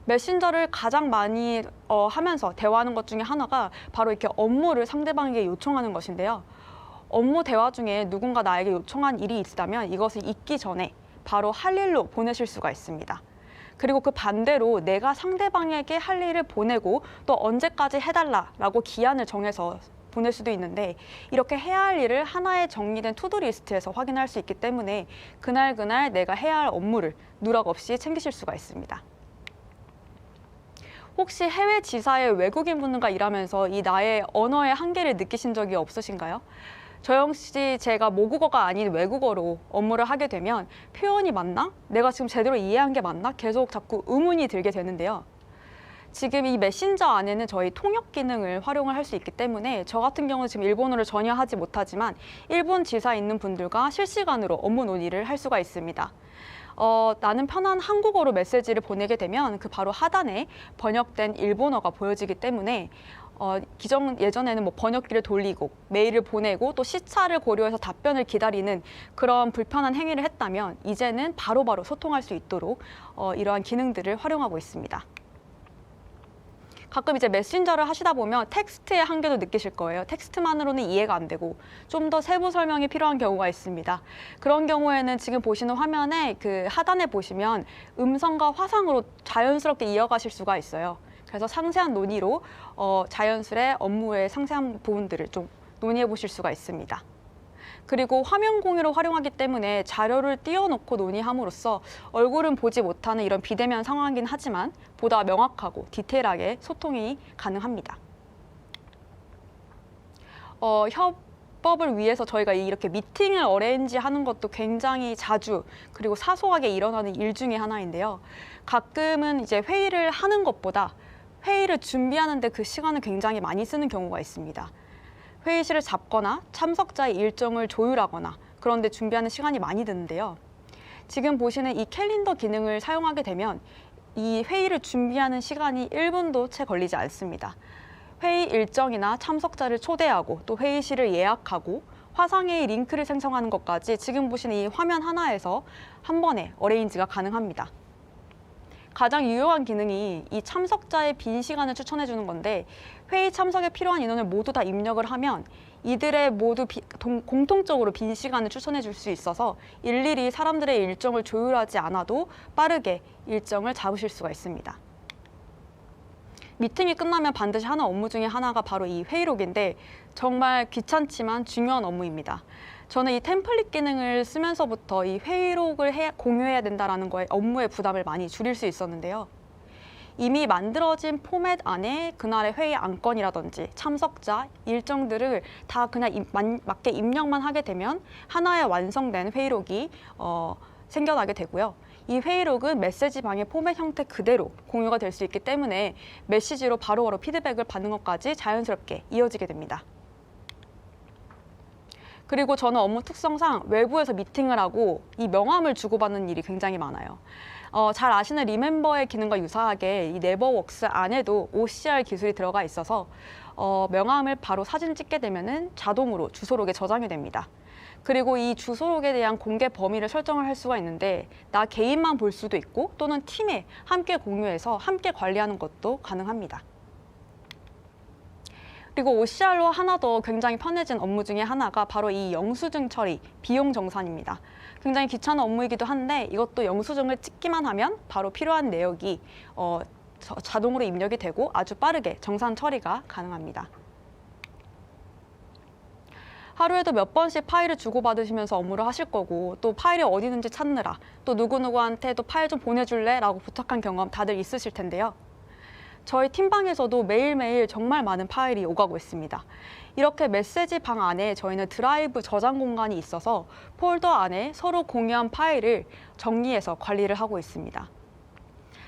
메신저를 가장 많이 하면서 대화하는 것 중에 하나가 바로 이렇게 업무를 상대방에게 요청하는 것인데요. 업무 대화 중에 누군가 나에게 요청한 일이 있다면 이것을 잊기 전에 바로 할 일로 보내실 수가 있습니다. 그리고 그 반대로 내가 상대방에게 할 일을 보내고 또 언제까지 해달라라고 기한을 정해서 보낼 수도 있는데 이렇게 해야 할 일을 하나의 정리된 투두 리스트에서 확인할 수 있기 때문에 그날 내가 해야 할 업무를 누락 없이 챙기실 수가 있습니다. 혹시 해외 지사의 외국인 분들과 일하면서 이 나의 언어의 한계를 느끼신 적이 없으신가요? 저 역시 제가 모국어가 아닌 외국어로 업무를 하게 되면 표현이 맞나? 내가 지금 제대로 이해한 게 맞나? 계속 자꾸 의문이 들게 되는데요. 지금 이 메신저 안에는 저희 통역 기능을 활용을 할 수 있기 때문에 저 같은 경우는 지금 일본어를 전혀 하지 못하지만 일본 지사에 있는 분들과 실시간으로 업무 논의를 할 수가 있습니다. 나는 편한 한국어로 메시지를 보내게 되면 그 바로 하단에 번역된 일본어가 보여지기 때문에 예전에는 뭐 번역기를 돌리고 메일을 보내고 또 시차를 고려해서 답변을 기다리는 그런 불편한 행위를 했다면 이제는 바로바로 소통할 수 있도록 이러한 기능들을 활용하고 있습니다. 가끔 이제 메신저를 하시다 보면 텍스트의 한계도 느끼실 거예요. 텍스트만으로는 이해가 안 되고 좀 더 세부 설명이 필요한 경우가 있습니다. 그런 경우에는 지금 보시는 화면에 그 하단에 보시면 음성과 화상으로 자연스럽게 이어가실 수가 있어요. 그래서 상세한 논의로 자연스레 업무의 상세한 부분들을 좀 논의해 보실 수가 있습니다. 그리고 화면 공유를 활용하기 때문에 자료를 띄워놓고 논의함으로써 얼굴은 보지 못하는 이런 비대면 상황이긴 하지만 보다 명확하고 디테일하게 소통이 가능합니다. 협업을 위해서 저희가 이렇게 미팅을 어레인지하는 것도 굉장히 자주 그리고 사소하게 일어나는 일 중에 하나인데요. 가끔은 이제 회의를 하는 것보다 회의를 준비하는데 그 시간을 굉장히 많이 쓰는 경우가 있습니다. 회의실을 잡거나 참석자의 일정을 조율하거나 그런데 준비하는 시간이 많이 드는데요. 지금 보시는 이 캘린더 기능을 사용하게 되면 이 회의를 준비하는 시간이 1분도 채 걸리지 않습니다. 회의 일정이나 참석자를 초대하고 또 회의실을 예약하고 화상회의 링크를 생성하는 것까지 지금 보시는 이 화면 하나에서 한 번에 어레인지가 가능합니다. 가장 유용한 기능이 이 참석자의 빈 시간을 추천해 주는 건데 회의 참석에 필요한 인원을 모두 다 입력을 하면 이들의 모두 공통적으로 빈 시간을 추천해 줄 수 있어서 일일이 사람들의 일정을 조율하지 않아도 빠르게 일정을 잡으실 수가 있습니다. 미팅이 끝나면 반드시 하는 업무 중에 하나가 바로 이 회의록인데 정말 귀찮지만 중요한 업무입니다. 저는 이 템플릿 기능을 쓰면서부터 이 회의록을 공유해야 된다는 거에 업무의 부담을 많이 줄일 수 있었는데요. 이미 만들어진 포맷 안에 그날의 회의 안건이라든지 참석자, 일정들을 다 그냥 맞게 입력만 하게 되면 하나의 완성된 회의록이 생겨나게 되고요. 이 회의록은 메시지 방의 포맷 형태 그대로 공유가 될 수 있기 때문에 메시지로 바로바로 피드백을 받는 것까지 자연스럽게 이어지게 됩니다. 그리고 저는 업무 특성상 외부에서 미팅을 하고 이 명함을 주고받는 일이 굉장히 많아요. 잘 아시는 리멤버의 기능과 유사하게 이 네버웍스 안에도 OCR 기술이 들어가 있어서 명함을 바로 사진 찍게 되면은 자동으로 주소록에 저장이 됩니다. 그리고 이 주소록에 대한 공개 범위를 설정을 할 수가 있는데 나 개인만 볼 수도 있고 또는 팀에 함께 공유해서 함께 관리하는 것도 가능합니다. 그리고 OCR로 하나 더 굉장히 편해진 업무 중에 하나가 바로 이 영수증 처리, 비용 정산입니다. 굉장히 귀찮은 업무이기도 한데 이것도 영수증을 찍기만 하면 바로 필요한 내역이 자동으로 입력이 되고 아주 빠르게 정산 처리가 가능합니다. 하루에도 몇 번씩 파일을 주고받으시면서 업무를 하실 거고 또 파일이 어디 있는지 찾느라 또 누구누구한테 또 파일 좀 보내줄래? 라고 부탁한 경험 다들 있으실 텐데요. 저희 팀방에서도 매일매일 정말 많은 파일이 오가고 있습니다. 이렇게 메시지 방 안에 저희는 드라이브 저장 공간이 있어서 폴더 안에 서로 공유한 파일을 정리해서 관리를 하고 있습니다.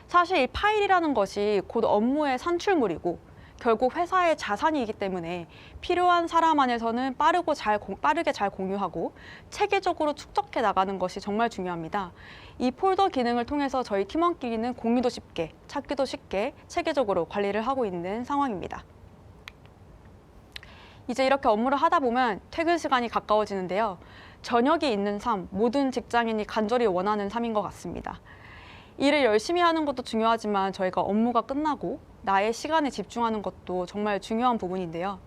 사실 이 파일이라는 것이 곧 업무의 산출물이고 결국 회사의 자산이기 때문에 필요한 사람 안에서는 빠르게 잘 공유하고 체계적으로 축적해 나가는 것이 정말 중요합니다. 이 폴더 기능을 통해서 저희 팀원끼리는 공유도 쉽게, 찾기도 쉽게 체계적으로 관리를 하고 있는 상황입니다. 이제 이렇게 업무를 하다 보면 퇴근 시간이 가까워지는데요. 저녁이 있는 삶, 모든 직장인이 간절히 원하는 삶인 것 같습니다. 일을 열심히 하는 것도 중요하지만 저희가 업무가 끝나고 나의 시간에 집중하는 것도 정말 중요한 부분인데요.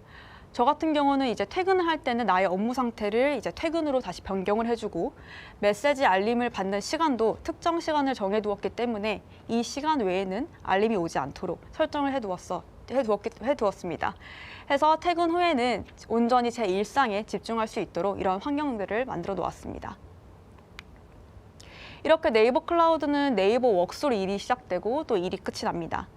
저 같은 경우는 이제 퇴근을 할 때는 나의 업무 상태를 이제 퇴근으로 다시 변경을 해주고 메시지 알림을 받는 시간도 특정 시간을 정해두었기 때문에 이 시간 외에는 알림이 오지 않도록 설정을 해두었습니다. 해서 퇴근 후에는 온전히 제 일상에 집중할 수 있도록 이런 환경들을 만들어 놓았습니다. 이렇게 네이버 클라우드는 네이버 웍스로 일이 시작되고 또 일이 끝이 납니다.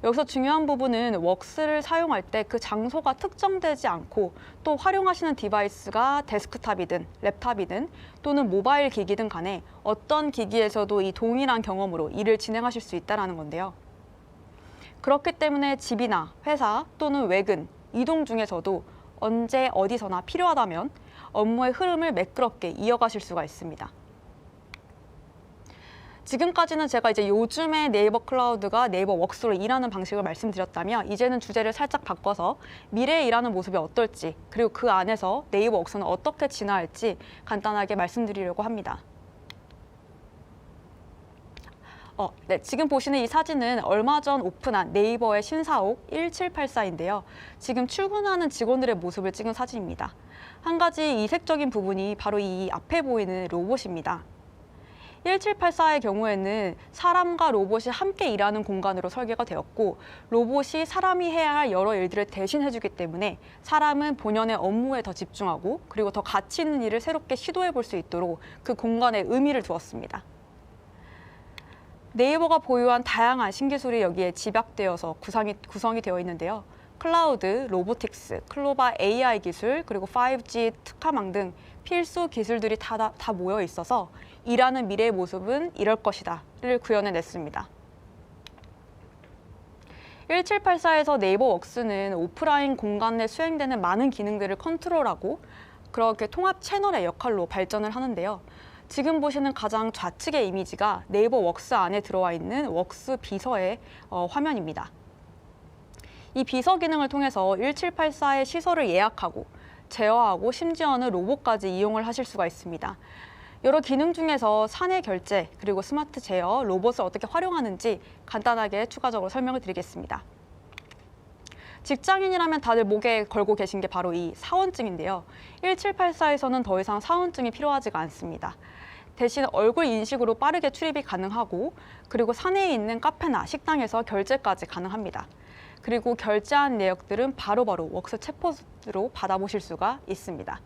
여기서 중요한 부분은 웍스를 사용할 때 그 장소가 특정되지 않고 또 활용하시는 디바이스가 데스크탑이든 랩탑이든 또는 모바일 기기든 간에 어떤 기기에서도 이 동일한 경험으로 일을 진행하실 수 있다는 건데요. 그렇기 때문에 집이나 회사 또는 외근, 이동 중에서도 언제 어디서나 필요하다면 업무의 흐름을 매끄럽게 이어가실 수가 있습니다. 지금까지는 제가 이제 요즘에 네이버 클라우드가 네이버 웍스로 일하는 방식을 말씀드렸다면 이제는 주제를 살짝 바꿔서 미래에 일하는 모습이 어떨지 그리고 그 안에서 네이버 웍스는 어떻게 진화할지 간단하게 말씀드리려고 합니다. 네, 지금 보시는 이 사진은 얼마 전 오픈한 네이버의 신사옥 1784인데요. 지금 출근하는 직원들의 모습을 찍은 사진입니다. 한 가지 이색적인 부분이 바로 이 앞에 보이는 로봇입니다. 1784의 경우에는 사람과 로봇이 함께 일하는 공간으로 설계가 되었고 로봇이 사람이 해야 할 여러 일들을 대신해주기 때문에 사람은 본연의 업무에 더 집중하고 그리고 더 가치 있는 일을 새롭게 시도해 볼 수 있도록 그 공간에 의미를 두었습니다. 네이버가 보유한 다양한 신기술이 여기에 집약되어서 구성이 되어 있는데요. 클라우드, 로보틱스, 클로바 AI 기술, 그리고 5G 특화망 등 필수 기술들이 다 모여 있어서 일하는 미래의 모습은 이럴 것이다를 구현해냈습니다. 1784에서 네이버 웍스는 오프라인 공간 내 수행되는 많은 기능들을 컨트롤하고 그렇게 통합 채널의 역할로 발전을 하는데요. 지금 보시는 가장 좌측의 이미지가 네이버 웍스 안에 들어와 있는 웍스 비서의 화면입니다. 이 비서 기능을 통해서 1784의 시설을 예약하고 제어하고 심지어는 로봇까지 이용을 하실 수가 있습니다. 여러 기능 중에서 사내 결제, 그리고 스마트 제어, 로봇을 어떻게 활용하는지 간단하게 추가적으로 설명을 드리겠습니다. 직장인이라면 다들 목에 걸고 계신 게 바로 이 사원증인데요. 1784에서는 더 이상 사원증이 필요하지가 않습니다. 대신 얼굴 인식으로 빠르게 출입이 가능하고 그리고 사내에 있는 카페나 식당에서 결제까지 가능합니다. 그리고 결제한 내역들은 바로바로 웍스 챗봇으로 받아보실 수가 있습니다.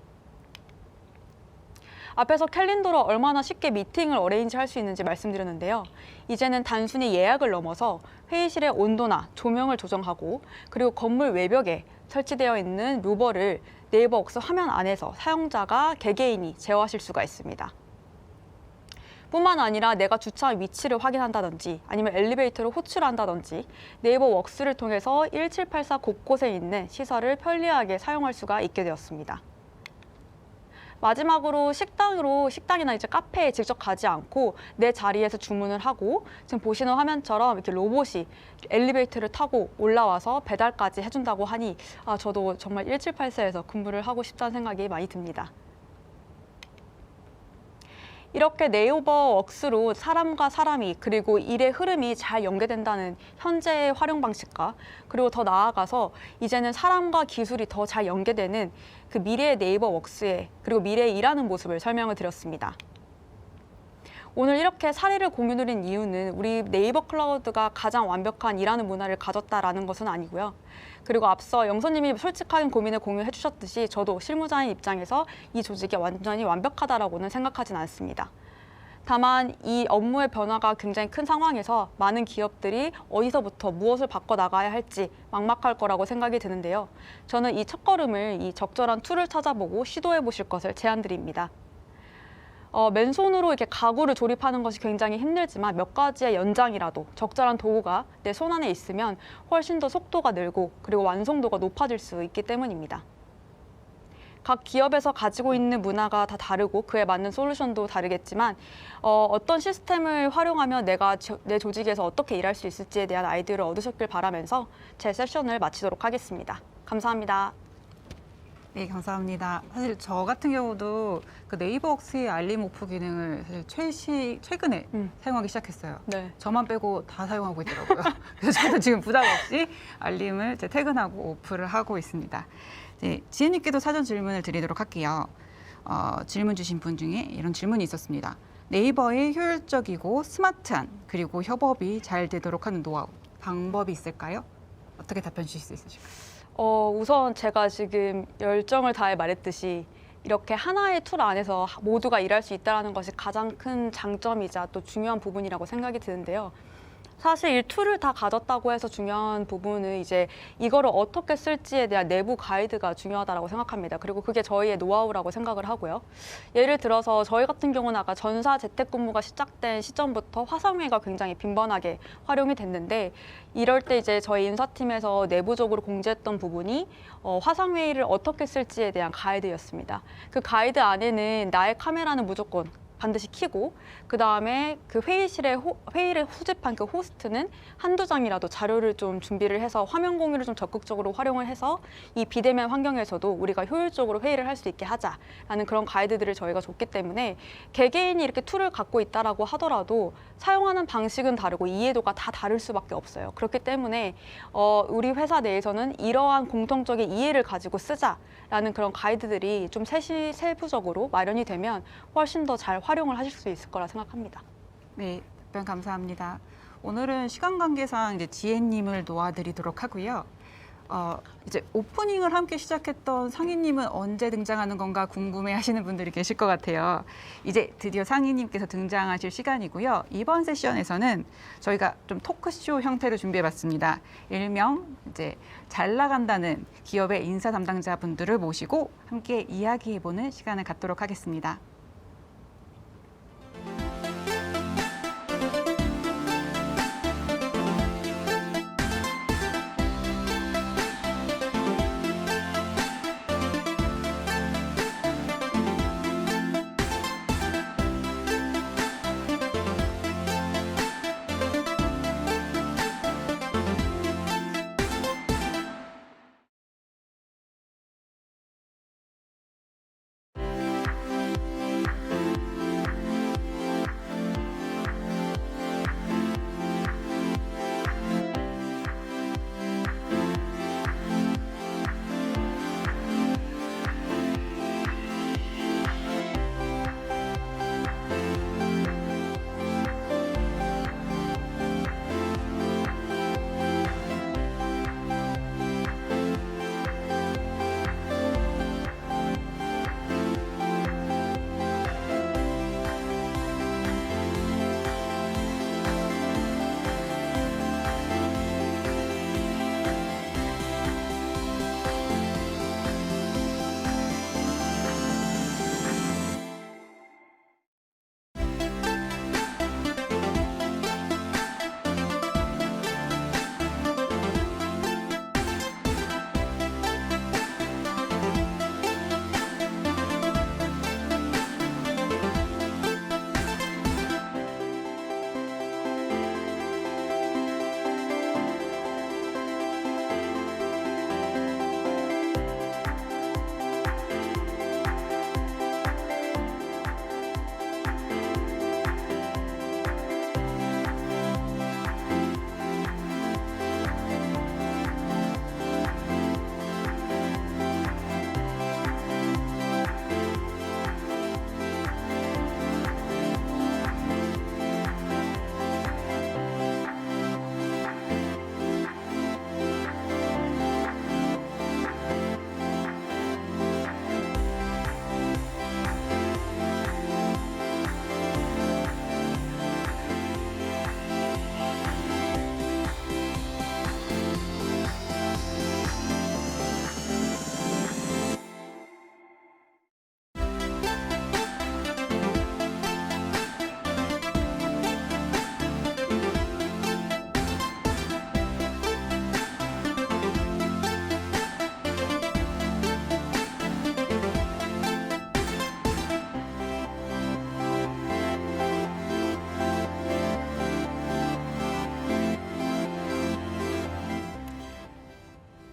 앞에서 캘린더로 얼마나 쉽게 미팅을 어레인지 할 수 있는지 말씀드렸는데요. 이제는 단순히 예약을 넘어서 회의실의 온도나 조명을 조정하고 그리고 건물 외벽에 설치되어 있는 루버를 네이버 웍스 화면 안에서 사용자가 개개인이 제어하실 수가 있습니다. 뿐만 아니라 내가 주차한 위치를 확인한다든지 아니면 엘리베이터를 호출한다든지 네이버 웍스를 통해서 1784 곳곳에 있는 시설을 편리하게 사용할 수가 있게 되었습니다. 마지막으로 식당이나 이제 카페에 직접 가지 않고 내 자리에서 주문을 하고 지금 보시는 화면처럼 이렇게 로봇이 엘리베이터를 타고 올라와서 배달까지 해준다고 하니 저도 정말 1784에서 근무를 하고 싶다는 생각이 많이 듭니다. 이렇게 네이버 웍스로 사람과 사람이 그리고 일의 흐름이 잘 연계된다는 현재의 활용 방식과 그리고 더 나아가서 이제는 사람과 기술이 더 잘 연계되는 그 미래의 네이버 웍스에 그리고 미래의 일하는 모습을 설명을 드렸습니다. 오늘 이렇게 사례를 공유드린 이유는 우리 네이버 클라우드가 가장 완벽한 일하는 문화를 가졌다라는 것은 아니고요. 그리고 앞서 영선님이 솔직하게 고민을 공유해 주셨듯이 저도 실무자인 입장에서 이 조직이 완전히 완벽하다라고는 생각하진 않습니다. 다만 이 업무의 변화가 굉장히 큰 상황에서 많은 기업들이 어디서부터 무엇을 바꿔나가야 할지 막막할 거라고 생각이 드는데요. 저는 이 첫걸음을 이 적절한 툴을 찾아보고 시도해 보실 것을 제안드립니다. 맨손으로 이렇게 가구를 조립하는 것이 굉장히 힘들지만 몇 가지의 연장이라도 적절한 도구가 내 손 안에 있으면 훨씬 더 속도가 늘고 그리고 완성도가 높아질 수 있기 때문입니다. 각 기업에서 가지고 있는 문화가 다 다르고 그에 맞는 솔루션도 다르겠지만 어떤 시스템을 활용하면 내가 내 조직에서 어떻게 일할 수 있을지에 대한 아이디어를 얻으셨길 바라면서 제 세션을 마치도록 하겠습니다. 감사합니다. 네, 감사합니다. 사실 저 같은 경우도 그 네이버웍스의 알림 오프 기능을 사실 최근에 사용하기 시작했어요. 네. 저만 빼고 다 사용하고 있더라고요. 그래서 저도 지금 부담 없이 알림을 이제 퇴근하고 오프를 하고 있습니다. 네, 지혜님께도 사전 질문을 드리도록 할게요. 질문 주신 분 중에 이런 질문이 있었습니다. 네이버의 효율적이고 스마트한 그리고 협업이 잘 되도록 하는 노하우, 방법이 있을까요? 어떻게 답변 주실 수 있으실까요? 우선 제가 지금 열정을 다해 말했듯이 이렇게 하나의 툴 안에서 모두가 일할 수 있다는 것이 가장 큰 장점이자 또 중요한 부분이라고 생각이 드는데요. 사실 이 툴을 다 가졌다고 해서 중요한 부분은 이제 이거를 어떻게 쓸지에 대한 내부 가이드가 중요하다고 생각합니다. 그리고 그게 저희의 노하우라고 생각을 하고요. 예를 들어서 저희 같은 경우는 아까 전사 재택근무가 시작된 시점부터 화상회의가 굉장히 빈번하게 활용이 됐는데 이럴 때 이제 저희 인사팀에서 내부적으로 공지했던 부분이 화상회의를 어떻게 쓸지에 대한 가이드였습니다. 그 가이드 안에는 나의 카메라는 무조건 반드시 켜고 그 다음에 그 회의를 후집한 그 호스트는 한두 장이라도 자료를 좀 준비를 해서 화면 공유를 좀 적극적으로 활용을 해서 이 비대면 환경에서도 우리가 효율적으로 회의를 할 수 있게 하자라는 그런 가이드들을 저희가 줬기 때문에 개개인이 이렇게 툴을 갖고 있다라고 하더라도 사용하는 방식은 다르고 이해도가 다 다를 수밖에 없어요. 그렇기 때문에 우리 회사 내에서는 이러한 공통적인 이해를 가지고 쓰자라는 그런 가이드들이 좀 세부적으로 마련이 되면 훨씬 더 잘 활용을 하실 수 있을 거라 생각합니다. 네, 답변 감사합니다. 오늘은 시간 관계상 이제 지혜님을 놓아드리도록 하고요. 이제 오프닝을 함께 시작했던 상희님은 언제 등장하는 건가 궁금해하시는 분들이 계실 것 같아요. 이제 드디어 상희님께서 등장하실 시간이고요. 이번 세션에서는 저희가 좀 토크쇼 형태로 준비해봤습니다. 일명 이제 잘 나간다는 기업의 인사 담당자분들을 모시고 함께 이야기해보는 시간을 갖도록 하겠습니다.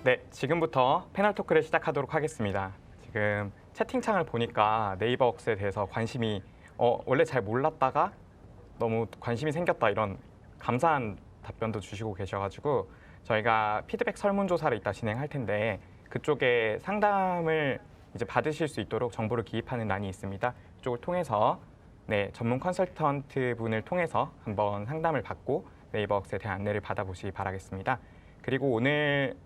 네, 지금부터 패널 토크를 시작하도록 하겠습니다. 지금 채팅창을 보니까 네이버웍스에 대해서 관심이 원래 잘 몰랐다가 너무 관심이 생겼다 이런 감사한 답변도 주시고 계셔가지고 저희가 피드백 설문조사를 이따 진행할 텐데 그쪽에 상담을 이제 받으실 수 있도록 정보를 기입하는 란이 있습니다. 그쪽을 통해서 전문 컨설턴트 분을 통해서 한번 상담을 받고 네이버웍스에 대한 안내를 받아보시기 바라겠습니다. 그리고 오늘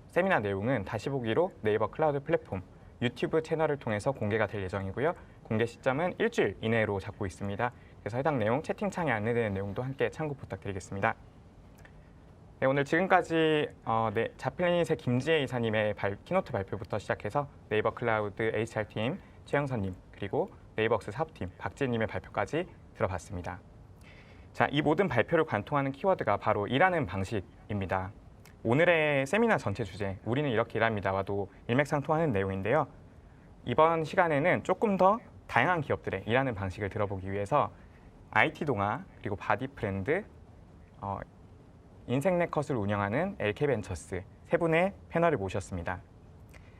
세미나 내용은 다시 보기로 네이버 클라우드 플랫폼 유튜브 채널을 통해서 공개가 될 예정이고요. 공개 시점은 일주일 이내로 잡고 있습니다. 그래서 해당 내용 채팅창에 안내되는 내용도 함께 참고 부탁드리겠습니다. 네, 오늘 지금까지 자플래닛의 김지혜 이사님의 키노트 발표부터 시작해서 네이버 클라우드 HR팀 최영선님 그리고 네이버웍스 사업팀 박지혜님의 발표까지 들어봤습니다. 자, 이 모든 발표를 관통하는 키워드가 바로 일하는 방식입니다. 오늘의 세미나 전체 주제, 우리는 이렇게 일합니다와도 일맥상통하는 내용인데요. 이번 시간에는 조금 더 다양한 기업들의 일하는 방식을 들어보기 위해서 IT동아, 그리고 바디프렌드, 인생네컷을 운영하는 LK벤처스 세 분의 패널을 모셨습니다.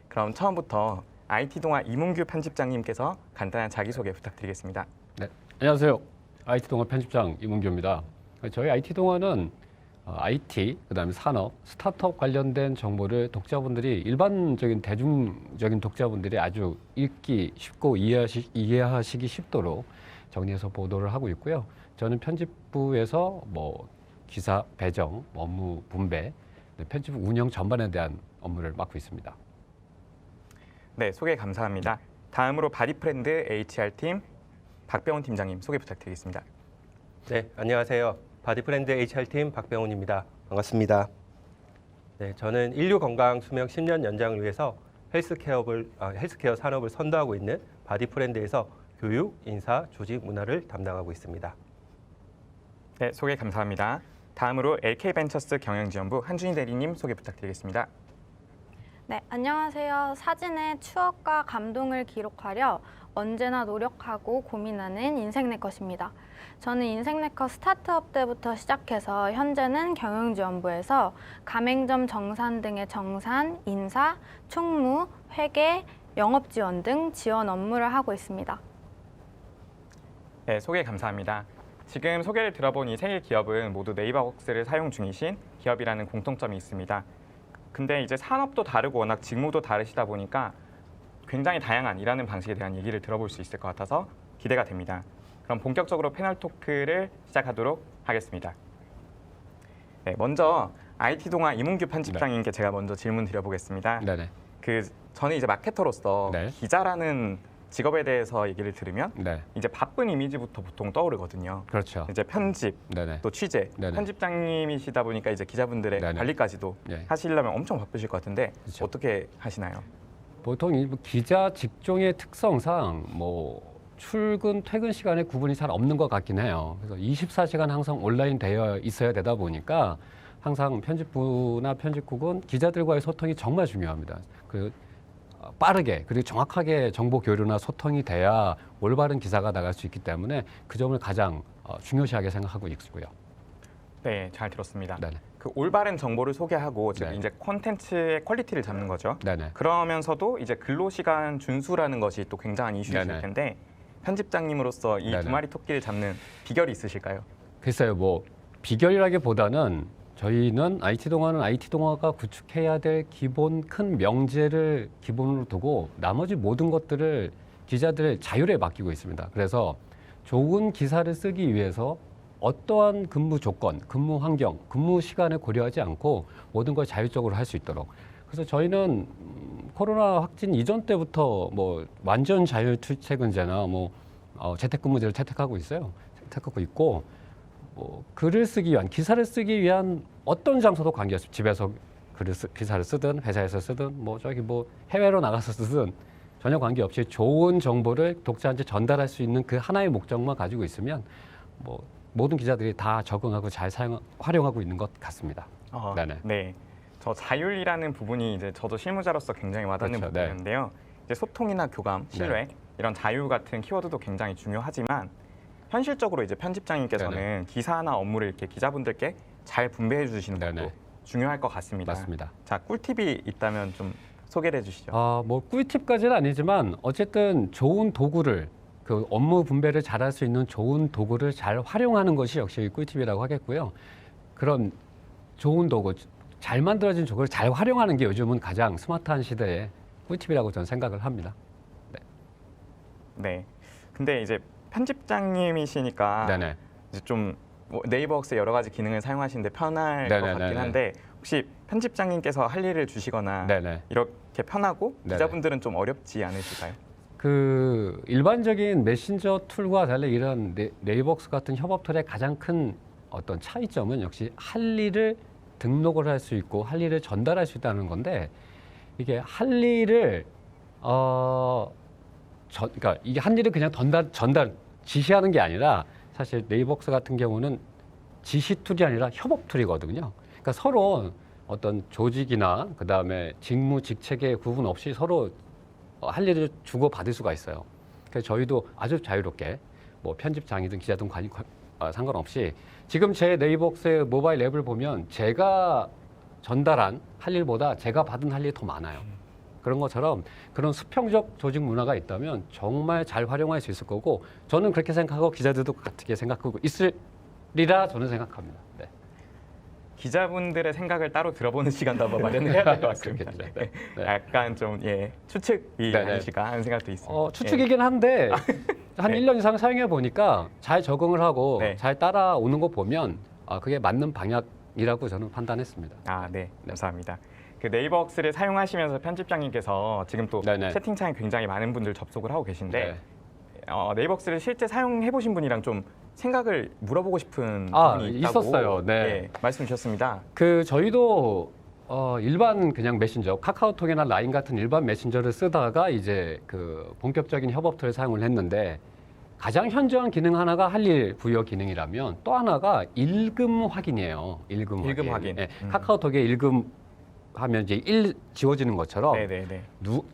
그럼 처음부터 IT동아 이문규 편집장님께서 간단한 자기소개 부탁드리겠습니다. 네, 안녕하세요. IT동아 편집장 이문규입니다. 저희 IT동아는 IT, 그다음에 산업, 스타트업 관련된 정보를 독자분들이 일반적인 대중적인 독자분들이 아주 읽기 쉽고 이해하시기 쉽도록 정리해서 보도를 하고 있고요. 저는 편집부에서 기사 배정, 업무 분배, 편집 운영 전반에 대한 업무를 맡고 있습니다. 네, 소개 감사합니다. 다음으로 바디프렌드 HR팀 박병훈 팀장님 소개 부탁드리겠습니다. 네, 안녕하세요. 바디프렌드 HR팀 박병훈입니다. 반갑습니다. 네, 저는 인류 건강 수명 10년 연장을 위해서 헬스케어 산업을 선도하고 있는 바디프렌드에서 교육, 인사, 조직, 문화를 담당하고 있습니다. 네, 소개 감사합니다. 다음으로 LK벤처스 경영지원부 한준희 대리님 소개 부탁드리겠습니다. 네, 안녕하세요. 사진의 추억과 감동을 기록하려 언제나 노력하고 고민하는 인생네컷입니다. 저는 인생네컷 스타트업 때부터 시작해서 현재는 경영지원부에서 가맹점 정산 등의 정산, 인사, 총무, 회계, 영업지원 등 지원 업무를 하고 있습니다. 네, 소개 감사합니다. 지금 소개를 들어본 이 세 개 기업은 모두 네이버웍스를 사용 중이신 기업이라는 공통점이 있습니다. 근데 이제 산업도 다르고 워낙 직무도 다르시다 보니까 굉장히 다양한 일하는 방식에 대한 얘기를 들어볼 수 있을 것 같아서 기대가 됩니다. 그럼 본격적으로 패널 토크를 시작하도록 하겠습니다. 네, 먼저 IT동아 이문규 편집장님께 제가 먼저 질문 드려보겠습니다. 네네. 저는 이제 마케터로서 네. 기자라는 직업에 대해서 얘기를 들으면 네, 이제 바쁜 이미지부터 보통 떠오르거든요. 그렇죠. 이제 편집, 네네. 또 취재, 네네. 편집장님이시다 보니까 이제 기자분들의 네네. 관리까지도 네. 하시려면 엄청 바쁘실 것 같은데 그렇죠. 어떻게 하시나요? 보통 이 기자 직종의 특성상 출근, 퇴근 시간에 구분이 잘 없는 것 같긴 해요. 그래서 24시간 항상 온라인 되어 있어야 되다 보니까 항상 편집부나 편집국은 기자들과의 소통이 정말 중요합니다. 빠르게 그리고 정확하게 정보 교류나 소통이 돼야 올바른 기사가 나갈 수 있기 때문에 그 점을 가장 중요시하게 생각하고 있고요. 네, 잘 들었습니다. 네네. 그 올바른 정보를 소개하고 즉 네. 이제 콘텐츠의 퀄리티를 잡는 거죠. 네네. 그러면서도 이제 근로시간 준수라는 것이 또 굉장한 이슈이실 네네. 텐데 편집장님으로서 이 네네. 두 마리 토끼를 잡는 비결이 있으실까요? 글쎄요, 비결이라기보다는 저희는 IT동아는 IT동아가 구축해야 될 기본 큰 명제를 기본으로 두고 나머지 모든 것들을 기자들의 자율에 맡기고 있습니다. 그래서 좋은 기사를 쓰기 위해서 어떠한 근무 조건, 근무 환경, 근무 시간을 고려하지 않고 모든 걸 자율적으로 할 수 있도록. 그래서 저희는 코로나 확진 이전 때부터 완전 자율 출퇴근제나 재택근무제를 채택하고 있어요. 채택하고 있고 글을 쓰기 위한, 기사를 쓰기 위한 어떤 장소도 관계없이 집에서 기사를 쓰든 회사에서 쓰든 해외로 나가서 쓰든 전혀 관계없이 좋은 정보를 독자한테 전달할 수 있는 그 하나의 목적만 가지고 있으면 모든 기자들이 다 적응하고 잘 활용하고 있는 것 같습니다. 네네. 네, 저 자율이라는 부분이 이제 저도 실무자로서 굉장히 와닿는 그렇죠. 부분인데요. 이제 소통이나 교감, 신뢰 이런 자유 같은 키워드도 굉장히 중요하지만 현실적으로 이제 편집장님께서는 기사나 업무를 이렇게 기자분들께 잘 분배해 주시는 것도 네네. 중요할 것 같습니다. 맞습니다. 자, 꿀팁이 있다면 좀 소개를 해주시죠. 뭐 꿀팁까지는 아니지만 어쨌든 좋은 도구를 그 업무 분배를 잘할 수 있는 좋은 도구를 잘 활용하는 것이 역시 꿀팁이라고 하겠고요. 그런 좋은 도구, 잘 만들어진 도구를 잘 활용하는 게 요즘은 가장 스마트한 시대의 꿀팁이라고 저는 생각을 합니다. 네. 근데 이제 편집장님이시니까 네네. 이제 좀뭐 네이버웍스 여러 가지 기능을 사용하시는데 편할 것 네네네네. 같긴 한데 혹시 편집장님께서 할 일을 주시거나 네네. 이렇게 편하고 네네. 기자분들은 좀 어렵지 않으실까요? 그 일반적인 메신저 툴과 달리 이런 네이버웍스 같은 협업 툴의 가장 큰 어떤 차이점은 역시 할 일을 등록을 할 수 있고 할 일을 전달할 수 있다는 건데 이게 할 일을 그러니까 이게 한 일을 그냥 전달 지시하는 게 아니라 사실 네이버웍스 같은 경우는 지시 툴이 아니라 협업 툴이거든요. 그러니까 서로 어떤 조직이나 그 다음에 직무 직책의 구분 없이 서로 할 일을 주고 받을 수가 있어요. 그래서 저희도 아주 자유롭게 뭐 편집장이든 기자든 상관없이 지금 제 네이버웍스의 모바일 앱을 보면 제가 전달한 할 일보다 제가 받은 할 일이 더 많아요. 그런 것처럼 그런 수평적 조직 문화가 있다면 정말 잘 활용할 수 있을 거고 저는 그렇게 생각하고 기자들도 같게 생각하고 있으리라 저는 생각합니다. 네. 기자분들의 생각을 따로 들어보는 시간도 한번 마련해야 될 것 같습니다. 그렇겠죠. 네. 네. 약간 좀 추측이 네네. 아니실까 하는 생각도 있습니다. 추측이긴 한데 한 네. 1년 이상 사용해 보니까 잘 적응을 하고 네. 잘 따라오는 거 보면 그게 맞는 방향이라고 저는 판단했습니다. 네. 감사합니다. 그 네이버웍스를 사용하시면서 편집장님께서 지금 또 네네. 채팅창에 굉장히 많은 분들 접속을 하고 계신데 네. 네이버웍스를 실제 사용해 보신 분이랑 좀 생각을 물어보고 싶은 부분이 있다고 있었어요. 네. 예, 말씀 주셨습니다. 그 저희도 일반 그냥 메신저 카카오톡이나 라인 같은 일반 메신저를 쓰다가 이제 그 본격적인 협업 툴을 사용을 했는데 가장 현저한 기능 하나가 할 일 부여 기능이라면 또 하나가 일금 확인이에요. 일금 확인. 네, 카카오톡에 일금 하면 이제 일 지워지는 것처럼 네네네.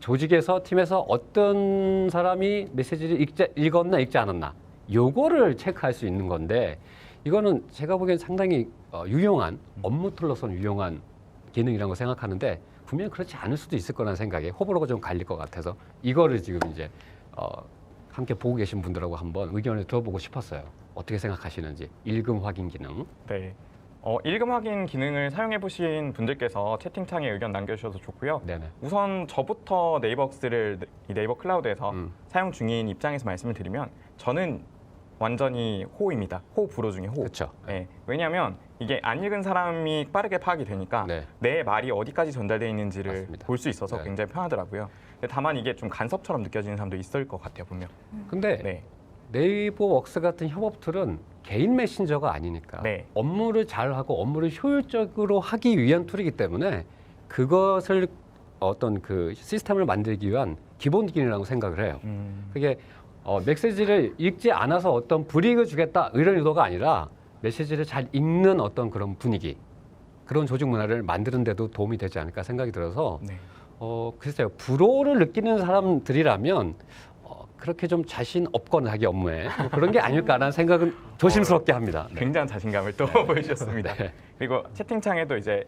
조직에서 팀에서 어떤 사람이 메시지를 읽었나 읽지 않았나 요거를 체크할 수 있는 건데 이거는 제가 보기엔 상당히 유용한 업무 툴로서는 유용한 기능이라고 생각하는데 분명히 그렇지 않을 수도 있을 거라는 생각에 호불호가 좀 갈릴 것 같아서 이거를 지금 이제 함께 보고 계신 분들하고 한번 의견을 들어보고 싶었어요. 어떻게 생각하시는지 일금 확인 기능. 네. 일금 확인 기능을 사용해 보신 분들께서 채팅창에 의견 남겨주셔도 좋고요. 네네. 우선 저부터 네이버웍스를 이 네이버 클라우드에서 사용 중인 입장에서 말씀을 드리면 저는 완전히 호입니다. 호 불호 중에 호. 그렇죠. 네. 왜냐하면 이게 안 읽은 사람이 빠르게 파악이 되니까 네. 내 말이 어디까지 전달되어 있는지를 맞습니다. 볼 수 있어서 네. 굉장히 편하더라고요. 근데 다만 이게 좀 간섭처럼 느껴지는 사람도 있을 것 같아요, 분명. 근데 네. 네이버웍스 같은 협업 툴은 개인 메신저가 아니니까 네. 업무를 잘하고 업무를 효율적으로 하기 위한 툴이기 때문에 그것을 어떤 그 시스템을 만들기 위한 기본 기능이라고 생각을 해요. 그게 메시지를 읽지 않아서 어떤 불이익을 주겠다 이런 의도가 아니라 메시지를 잘 읽는 어떤 그런 분위기 그런 조직 문화를 만드는 데도 도움이 되지 않을까 생각이 들어서 네. 글쎄요 불호를 느끼는 사람들이라면 그렇게 좀 자신 없거나 자기 업무에 뭐 그런 게 아닐까라는 생각은 조심스럽게 합니다. 네. 굉장한 자신감을 또 보여주셨습니다. 네. 그리고 채팅창에도 이제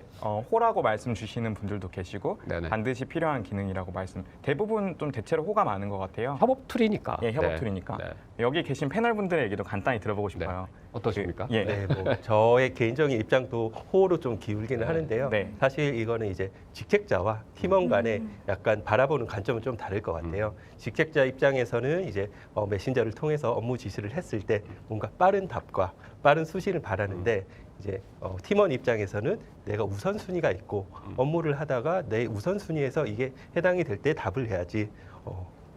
호라고 말씀 주시는 분들도 계시고 네네. 반드시 필요한 기능이라고 말씀. 대부분 좀 대체로 호가 많은 것 같아요. 협업 툴이니까. 예, 협업 네. 툴이니까. 네. 여기 계신 패널 분들의 얘기도 간단히 들어보고 싶어요. 어떠십니까? 예. 네, 뭐 저의 개인적인 입장도 호로 좀 기울기는 하는데요. 네. 사실 이거는 이제 직책자와 팀원 간의 약간 바라보는 관점은 좀 다를 것 같아요. 직책자 입장에서는 이제 메신저를 통해서 업무 지시를 했을 때 뭔가 빠른 답과 빠른 수신을 바라는데 이제 팀원 입장에서는 내가 우선순위가 있고 업무를 하다가 내 우선순위에서 이게 해당이 될 때 답을 해야지.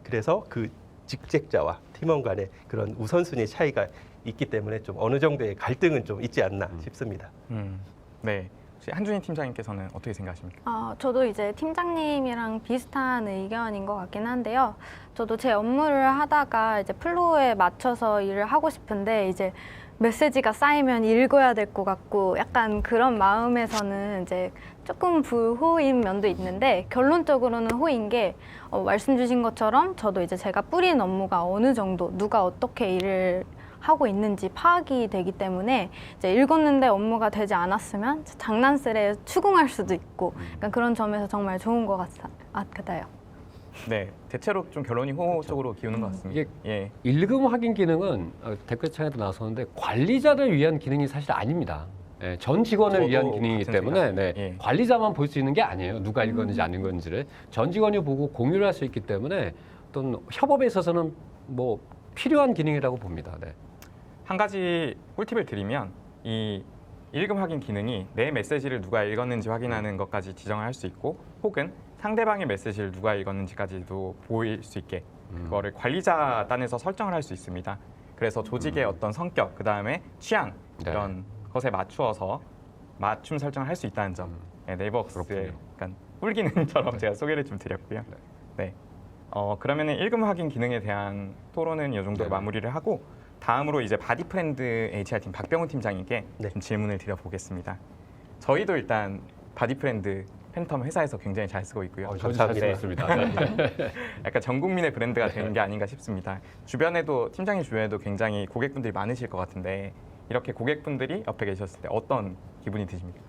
그래서 그 직책자와 팀원 간의 그런 우선순위의 차이가 있기 때문에 좀 어느 정도의 갈등은 좀 있지 않나 싶습니다. 네. 혹시 한준희 팀장님께서는 어떻게 생각하십니까? 저도 이제 팀장님이랑 비슷한 의견인 것 같긴 한데요. 저도 제 업무를 하다가 이제 플로우에 맞춰서 일을 하고 싶은데 이제 메시지가 쌓이면 읽어야 될 것 같고 약간 그런 마음에서는 이제 조금 불호인 면도 있는데 결론적으로는 호인 게 말씀 주신 것처럼 저도 이제 제가 뿌린 업무가 어느 정도 누가 어떻게 일을 하고 있는지 파악이 되기 때문에 이제 읽었는데 업무가 되지 않았으면 장난스레 추궁할 수도 있고 그러니까 그런 점에서 정말 좋은 것 같아요. 네, 대체로 좀 결론이 호적으로 기우는 것 같습니다. 이게 예, 읽음 확인 기능은 댓글창에도 나왔었는데 관리자를 위한 기능이 사실 아닙니다. 예, 전 직원을 저도 위한 기능이기 같은 때문에 생각. 네, 예. 관리자만 볼 수 있는 게 아니에요. 누가 읽었는지 안 읽었는지를 전 직원이 보고 공유를 할 수 있기 때문에 어떤 협업에 있어서는 뭐 필요한 기능이라고 봅니다. 네. 한 가지 꿀팁을 드리면 이 읽음 확인 기능이 내 메시지를 누가 읽었는지 확인하는 것까지 지정을 할 수 있고 혹은 상대방의 메시지를 누가 읽었는지까지도 보일 수 있게 그거를 관리자 단에서 설정을 할 수 있습니다. 그래서 조직의 어떤 성격, 그 다음에 취향 네. 이런 것에 맞추어서 맞춤 설정을 할 수 있다는 점. 네, 네이버웍스의 그렇군요. 약간 꿀기능처럼 제가 소개를 좀 드렸고요. 네. 그러면은 읽음 확인 기능에 대한 토론은 이 정도로 네. 마무리를 하고 다음으로 이제 바디프렌드 HR팀 박병훈 팀장님께 네. 좀 질문을 드려보겠습니다. 저희도 일단 바디프렌드 팬텀 회사에서 굉장히 잘 쓰고 있고요. 저도 잘 감사합니다. 쓰겠습니다. 약간 전 국민의 브랜드가 되는 게 아닌가 싶습니다. 주변에도 팀장님 주변에도 굉장히 고객분들이 많으실 것 같은데 이렇게 고객분들이 옆에 계셨을 때 어떤 기분이 드십니까?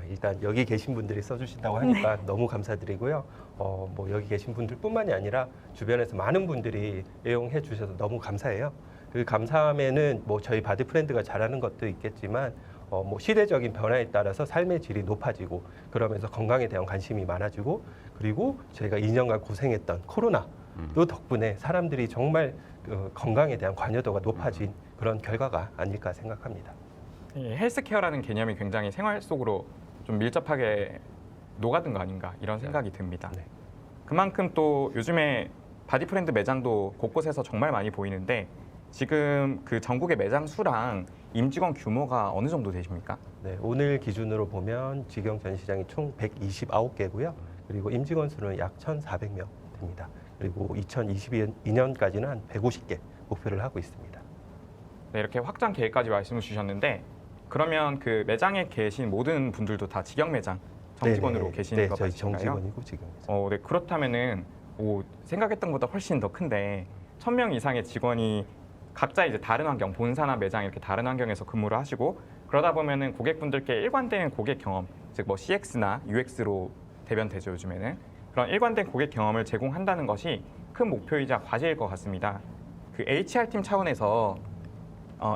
일단 여기 계신 분들이 써주신다고 하니까 너무 감사드리고요. 뭐 여기 계신 분들뿐만이 아니라 주변에서 많은 분들이 애용해 주셔서 너무 감사해요. 그 감사함에는 뭐 저희 바디프렌드가 잘하는 것도 있겠지만 뭐 시대적인 변화에 따라서 삶의 질이 높아지고 그러면서 건강에 대한 관심이 많아지고 그리고 저희가 2년간 고생했던 코로나도 덕분에 사람들이 정말 건강에 대한 관여도가 높아진 그런 결과가 아닐까 생각합니다. 이 헬스케어라는 개념이 굉장히 생활 속으로 좀 밀접하게 녹아든 거 아닌가 이런 생각이 듭니다. 네. 그만큼 또 요즘에 바디프렌드 매장도 곳곳에서 정말 많이 보이는데 지금 그 전국의 매장 수랑 임직원 규모가 어느 정도 되십니까? 네, 오늘 기준으로 보면 직영 전시장이 총 129개고요. 그리고 임직원 수는 약 1,400명 됩니다. 그리고 2022년까지는 한 150개 목표를 하고 있습니다. 네, 이렇게 확장 계획까지 말씀을 주셨는데 그러면 그 매장에 계신 모든 분들도 다 직영 매장 정직원으로 네네. 계시는 네, 것 저희 같으신가요? 정직원이고 직영. 네, 그렇다면은 생각했던 것보다 훨씬 더 큰데 1,000명 이상의 직원이 각자 이제 다른 환경, 본사나 매장 이렇게 다른 환경에서 근무를 하시고 그러다 보면은 고객분들께 일관된 고객 경험, 즉 뭐 CX나 UX로 대변되죠 요즘에는 그런 일관된 고객 경험을 제공한다는 것이 큰 목표이자 과제일 것 같습니다. 그 HR팀 차원에서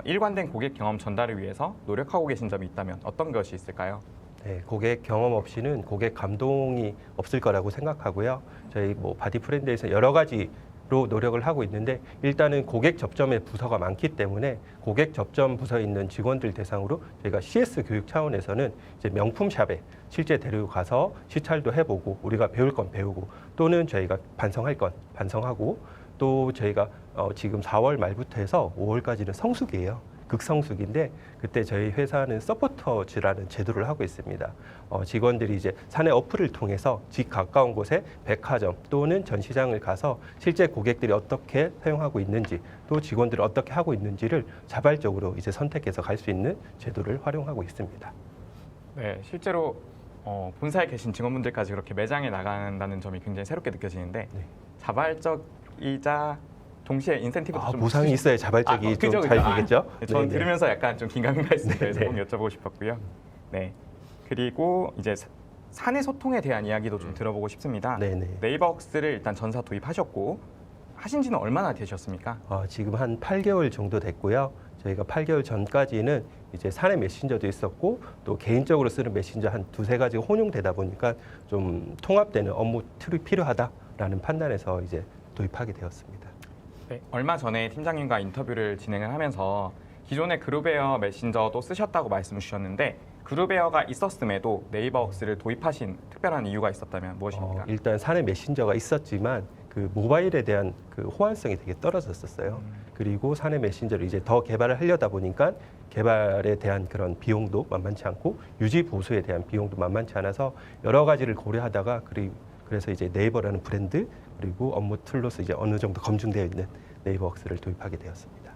일관된 고객 경험 전달을 위해서 노력하고 계신 점이 있다면 어떤 것이 있을까요? 네, 고객 경험 없이는 고객 감동이 없을 거라고 생각하고요. 저희 뭐 바디프렌드에서 여러 가지로 노력을 하고 있는데 일단은 고객 접점의 부서가 많기 때문에 고객 접점 부서에 있는 직원들 대상으로 저희가 CS 교육 차원에서는 이제 명품샵에 실제 데리고 가서 시찰도 해보고 우리가 배울 건 배우고 또는 저희가 반성할 건 반성하고 또 저희가 지금 4월 말부터 해서 5월까지는 성수기예요. 극성수기인데 그때 저희 회사는 서포터즈라는 제도를 하고 있습니다. 직원들이 이제 사내 어플을 통해서 집 가까운 곳에 백화점 또는 전시장을 가서 실제 고객들이 어떻게 사용하고 있는지 또 직원들이 어떻게 하고 있는지를 자발적으로 이제 선택해서 갈 수 있는 제도를 활용하고 있습니다. 네, 실제로 본사에 계신 직원분들까지 그렇게 매장에 나간다는 점이 굉장히 새롭게 느껴지는데 네. 자발적이자 동시에 인센티브도 좀 보상이 있어야 자발적이 그죠, 좀 잘 그죠. 되겠죠? 네, 저는 네네. 들으면서 약간 좀 긴가민가 했습니다. 그래서 네네. 꼭 여쭤보고 싶었고요. 네, 그리고 이제 사내 소통에 대한 이야기도 좀 들어보고 싶습니다. 네네. 네이버웍스를 일단 전사 도입하셨고 하신 지는 얼마나 되셨습니까? 지금 한 8개월 정도 됐고요. 저희가 8개월 전까지는 이제 사내 메신저도 있었고 또 개인적으로 쓰는 메신저 한 두세 가지가 혼용되다 보니까 좀 통합되는 업무 툴이 필요하다라는 판단에서 이제 도입하게 되었습니다. 네, 얼마 전에 팀장님과 인터뷰를 진행을 하면서 기존의 그룹웨어 메신저도 쓰셨다고 말씀을 주셨는데 그룹웨어가 있었음에도 네이버웍스를 도입하신 특별한 이유가 있었다면 무엇입니까? 일단 사내 메신저가 있었지만 그 모바일에 대한 그 호환성이 되게 떨어졌었어요. 그리고 사내 메신저를 이제 더 개발을 하려다 보니까 개발에 대한 그런 비용도 만만치 않고 유지 보수에 대한 비용도 만만치 않아서 여러 가지를 고려하다가 그래서 이제 네이버라는 브랜드 그리고 업무 툴로서 이제 어느 정도 검증되어 있는 네이버웍스를 도입하게 되었습니다.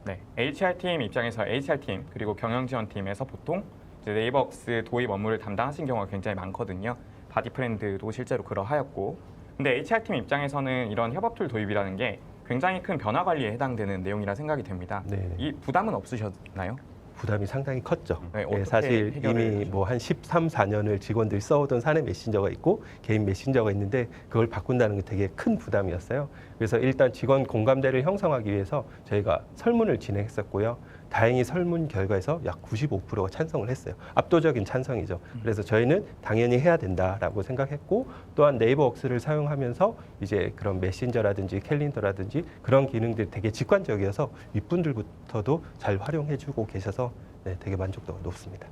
네, HR팀 입장에서 HR팀 그리고 경영지원팀에서 보통 이제 네이버웍스 도입 업무를 담당하신 경우가 굉장히 많거든요. 바디프렌드도 실제로 그러하였고 근데 HR팀 입장에서는 이런 협업 툴 도입이라는 게 굉장히 큰 변화 관리에 해당되는 내용이라 생각이 됩니다. 네. 이 부담은 없으셨나요? 부담이 상당히 컸죠. 네, 어떻게 사실 해결을 이미 하셨나요? 뭐 한 13, 14년을 직원들이 써오던 사내 메신저가 있고 개인 메신저가 있는데 그걸 바꾼다는 게 되게 큰 부담이었어요. 그래서 일단 직원 공감대를 형성하기 위해서 저희가 설문을 진행했었고요. 다행히 설문 결과에서 약 95%가 찬성을 했어요. 압도적인 찬성이죠. 그래서 저희는 당연히 해야 된다라고 생각했고 또한 네이버웍스를 사용하면서 이제 그런 메신저라든지 캘린더라든지 그런 기능들이 되게 직관적이어서 윗분들부터도 잘 활용해주고 계셔서 네, 되게 만족도가 높습니다.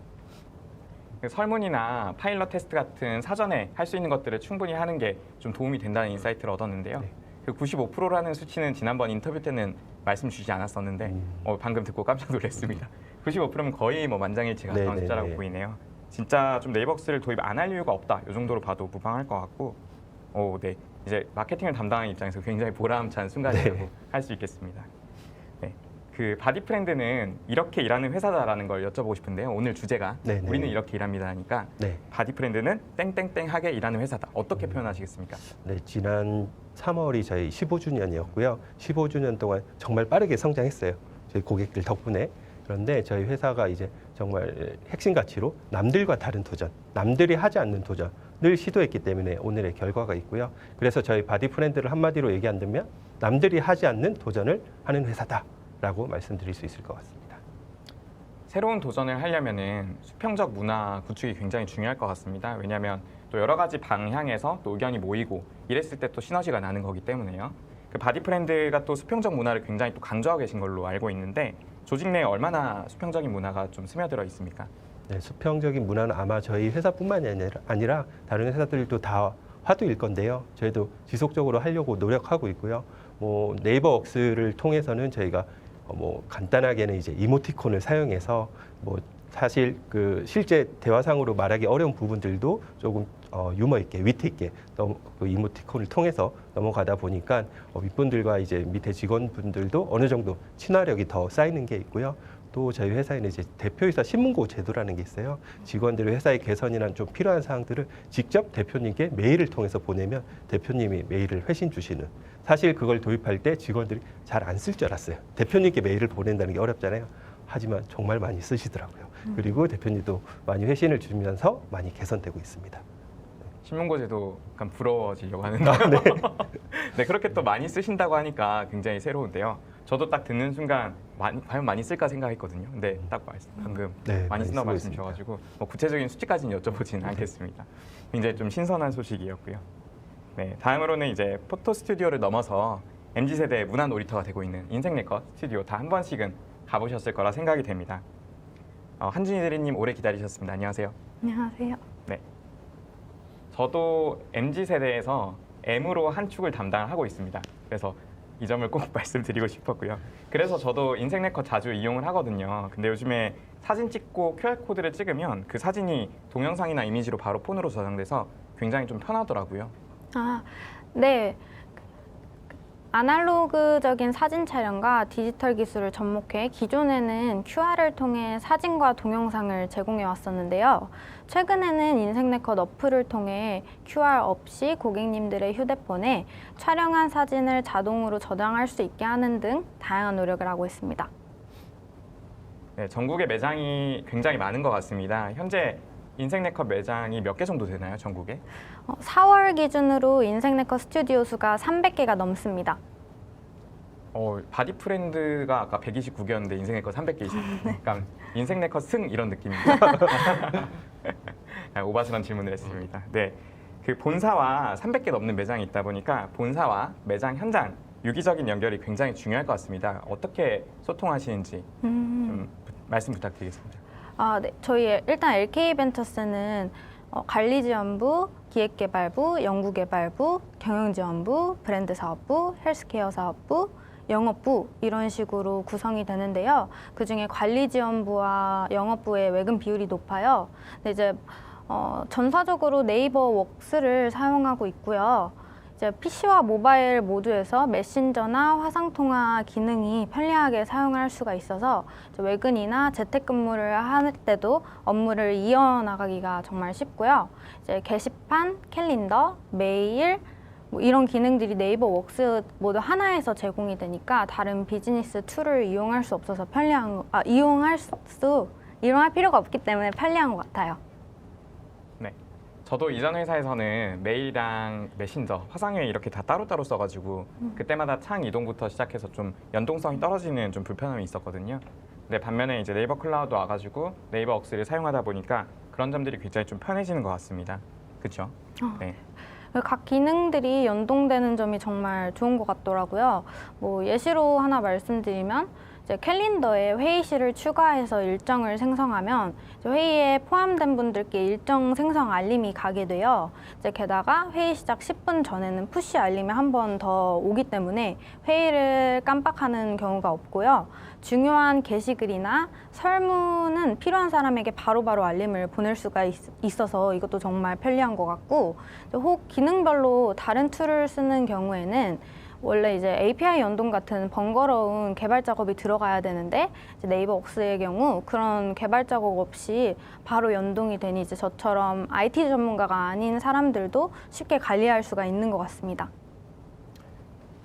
그 설문이나 파일럿 테스트 같은 사전에 할 수 있는 것들을 충분히 하는 게 좀 도움이 된다는 인사이트를 얻었는데요. 네. 그 95%라는 수치는 지난번 인터뷰 때는 말씀 주지 않았었는데 방금 듣고 깜짝 놀랐습니다. 95%면 거의 뭐 만장일치 가까운 네, 네, 숫자라고 네. 보이네요. 진짜 좀 네이버웍스를 도입 안 할 이유가 없다. 이 정도로 봐도 무방할 것 같고, 네, 이제 마케팅을 담당하는 입장에서 굉장히 보람찬 순간이라고 네. 할 수 있겠습니다. 네, 그 바디프렌드는 이렇게 일하는 회사다라는 걸 여쭤보고 싶은데요. 오늘 주제가 네, 네. 우리는 이렇게 일합니다 하니까 네. 바디프렌드는 땡땡땡하게 일하는 회사다. 어떻게 표현하시겠습니까? 네, 지난 3월이 저희 15주년이었고요. 15주년 동안 정말 빠르게 성장했어요. 저희 고객들 덕분에. 그런데 저희 회사가 이제 정말 핵심 가치로 남들과 다른 도전, 남들이 하지 않는 도전을 시도했기 때문에 오늘의 결과가 있고요. 그래서 저희 바디프렌드를 한마디로 얘기한다면 남들이 하지 않는 도전을 하는 회사다라고 말씀드릴 수 있을 것 같습니다. 새로운 도전을 하려면은 수평적 문화 구축이 굉장히 중요할 것 같습니다. 왜냐하면 또 여러 가지 방향에서 또 의견이 모이고 이랬을 때 또 시너지가 나는 거기 때문에요. 그 바디프렌드가 또 수평적 문화를 굉장히 또 강조하고 계신 걸로 알고 있는데 조직 내에 얼마나 수평적인 문화가 좀 스며들어 있습니까? 네, 수평적인 문화는 아마 저희 회사뿐만이 아니라 다른 회사들도 다 화두일 건데요. 저희도 지속적으로 하려고 노력하고 있고요. 뭐 네이버웍스를 통해서는 저희가 뭐 간단하게는 이제 이모티콘을 사용해서 뭐 사실 그 실제 대화상으로 말하기 어려운 부분들도 조금 유머 있게 위트 있게 그 이모티콘을 통해서 넘어가다 보니까 윗분들과 이제 밑에 직원분들도 어느 정도 친화력이 더 쌓이는 게 있고요. 또 저희 회사에는 이제 대표이사 신문고 제도라는 게 있어요. 직원들이 회사의 개선이나 좀 필요한 사항들을 직접 대표님께 메일을 통해서 보내면 대표님이 메일을 회신 주시는. 사실 그걸 도입할 때 직원들이 잘 안 쓸 줄 알았어요. 대표님께 메일을 보낸다는 게 어렵잖아요. 하지만 정말 많이 쓰시더라고요. 그리고 대표님도 많이 회신을 주면서 많이 개선되고 있습니다. 신문고제도 약간 부러워지려고 하는데 네, 그렇게 또 많이 쓰신다고 하니까 굉장히 새로운데요. 저도 딱 듣는 순간 과연 많이 쓸까 생각했거든요. 근데 딱 방금 네, 많이 쓴다고 쓰고 말씀 있습니다. 주셔가지고 뭐 구체적인 수치까지는 여쭤보지는 않겠습니다. 굉장히 좀 신선한 소식이었고요. 네, 다음으로는 이제 포토 스튜디오를 넘어서 MZ세대의 문화 놀이터가 되고 있는 인생네컷 스튜디오 다 한 번씩은 가보셨을 거라 생각이 됩니다. 한준희 대리님 오래 기다리셨습니다. 안녕하세요. 안녕하세요. 네. 저도 MZ세대에서 M으로 한 축을 담당하고 있습니다. 그래서 이 점을 꼭 말씀드리고 싶었고요. 그래서 저도 인생네컷 자주 이용을 하거든요. 근데 요즘에 사진 찍고 QR코드를 찍으면 그 사진이 동영상이나 이미지로 바로 폰으로 저장돼서 굉장히 좀 편하더라고요. 아, 네. 아날로그적인 사진 촬영과 디지털 기술을 접목해 기존에는 QR을 통해 사진과 동영상을 제공해 왔었는데요. 최근에는 인생네컷 어플을 통해 QR 없이 고객님들의 휴대폰에 촬영한 사진을 자동으로 저장할 수 있게 하는 등 다양한 노력을 하고 있습니다. 네, 전국에 매장이 굉장히 많은 것 같습니다. 현재 인생네컷 매장이 몇 개 정도 되나요, 전국에? 4월 기준으로 인생네컷 스튜디오 수가 300개가 넘습니다. 바디프렌드가 아까 129개였는데 인생네컷 300개 있습니다. 그러니까 인생네컷 승 이런 느낌입니다. 오바스런 질문을 했습니다. 네, 그 본사와 300개 넘는 매장이 있다 보니까 본사와 매장 현장 유기적인 연결이 굉장히 중요할 것 같습니다. 어떻게 소통하시는지 좀 말씀 부탁드리겠습니다. 네. 저희 일단 LK벤처스는 관리지원부, 기획개발부, 연구개발부, 경영지원부, 브랜드사업부, 헬스케어사업부, 영업부 이런 식으로 구성이 되는데요. 그중에 관리지원부와 영업부의 외근 비율이 높아요. 근데 이제 전사적으로 네이버웍스를 사용하고 있고요. 이제 PC와 모바일 모두에서 메신저나 화상통화 기능이 편리하게 사용할 수가 있어서 외근이나 재택근무를 할 때도 업무를 이어나가기가 정말 쉽고요. 이제 게시판, 캘린더, 메일, 뭐 이런 기능들이 네이버 웍스 모두 하나에서 제공이 되니까 다른 비즈니스 툴을 이용할 수 없어서 이용할 필요가 없기 때문에 편리한 것 같아요. 네. 저도 이전 회사에서는 메일이랑 메신저, 화상회의 이렇게 다 따로따로 써가지고 그때마다 창 이동부터 시작해서 좀 연동성이 떨어지는 좀 불편함이 있었거든요. 근데 반면에 이제 네이버 클라우드 와가지고 네이버 웍스를 사용하다 보니까 그런 점들이 굉장히 좀 편해지는 것 같습니다. 그렇죠? 네. 각 기능들이 연동되는 점이 정말 좋은 것 같더라고요. 뭐 예시로 하나 말씀드리면 이제 캘린더에 회의실을 추가해서 일정을 생성하면 이제 회의에 포함된 분들께 일정 생성 알림이 가게 돼요. 이제 게다가 회의 시작 10분 전에는 푸시 알림이 한 번 더 오기 때문에 회의를 깜빡하는 경우가 없고요. 중요한 게시글이나 설문은 필요한 사람에게 바로바로 알림을 보낼 수가 있어서 이것도 정말 편리한 것 같고, 혹 기능별로 다른 툴을 쓰는 경우에는 원래 이제 API 연동 같은 번거로운 개발 작업이 들어가야 되는데 이제 네이버 웍스의 경우 그런 개발 작업 없이 바로 연동이 되니 이제 저처럼 IT 전문가가 아닌 사람들도 쉽게 관리할 수가 있는 것 같습니다.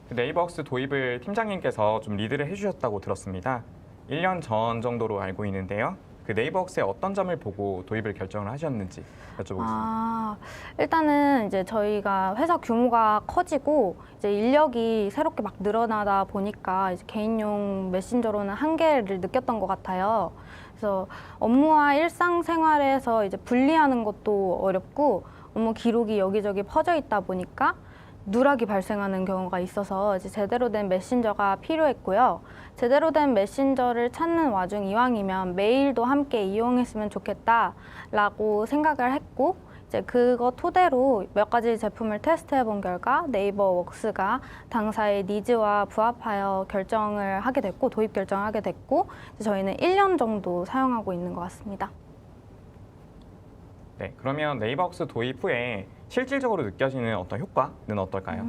네이버 웍스 도입을 팀장님께서 좀 리드를 해주셨다고 들었습니다. 1년 전 정도로 알고 있는데요. 그 네이버 웍스의 어떤 점을 보고 도입을 결정을 하셨는지 여쭤보겠습니다. 일단은 이제 저희가 회사 규모가 커지고 이제 인력이 새롭게 막 늘어나다 보니까 이제 개인용 메신저로는 한계를 느꼈던 것 같아요. 그래서 업무와 일상생활에서 이제 분리하는 것도 어렵고 업무 기록이 여기저기 퍼져 있다 보니까 누락이 발생하는 경우가 있어서 이제 제대로 된 메신저가 필요했고요. 제대로 된 메신저를 찾는 와중 이왕이면 메일도 함께 이용했으면 좋겠다라고 생각을 했고, 이제 그거 토대로 몇 가지 제품을 테스트해 본 결과 네이버 웍스가 당사의 니즈와 부합하여 결정을 하게 됐고, 도입 결정을 하게 됐고, 이제 저희는 1년 정도 사용하고 있는 것 같습니다. 네, 그러면 네이버 웍스 도입 후에 실질적으로 느껴지는 어떤 효과는 어떨까요?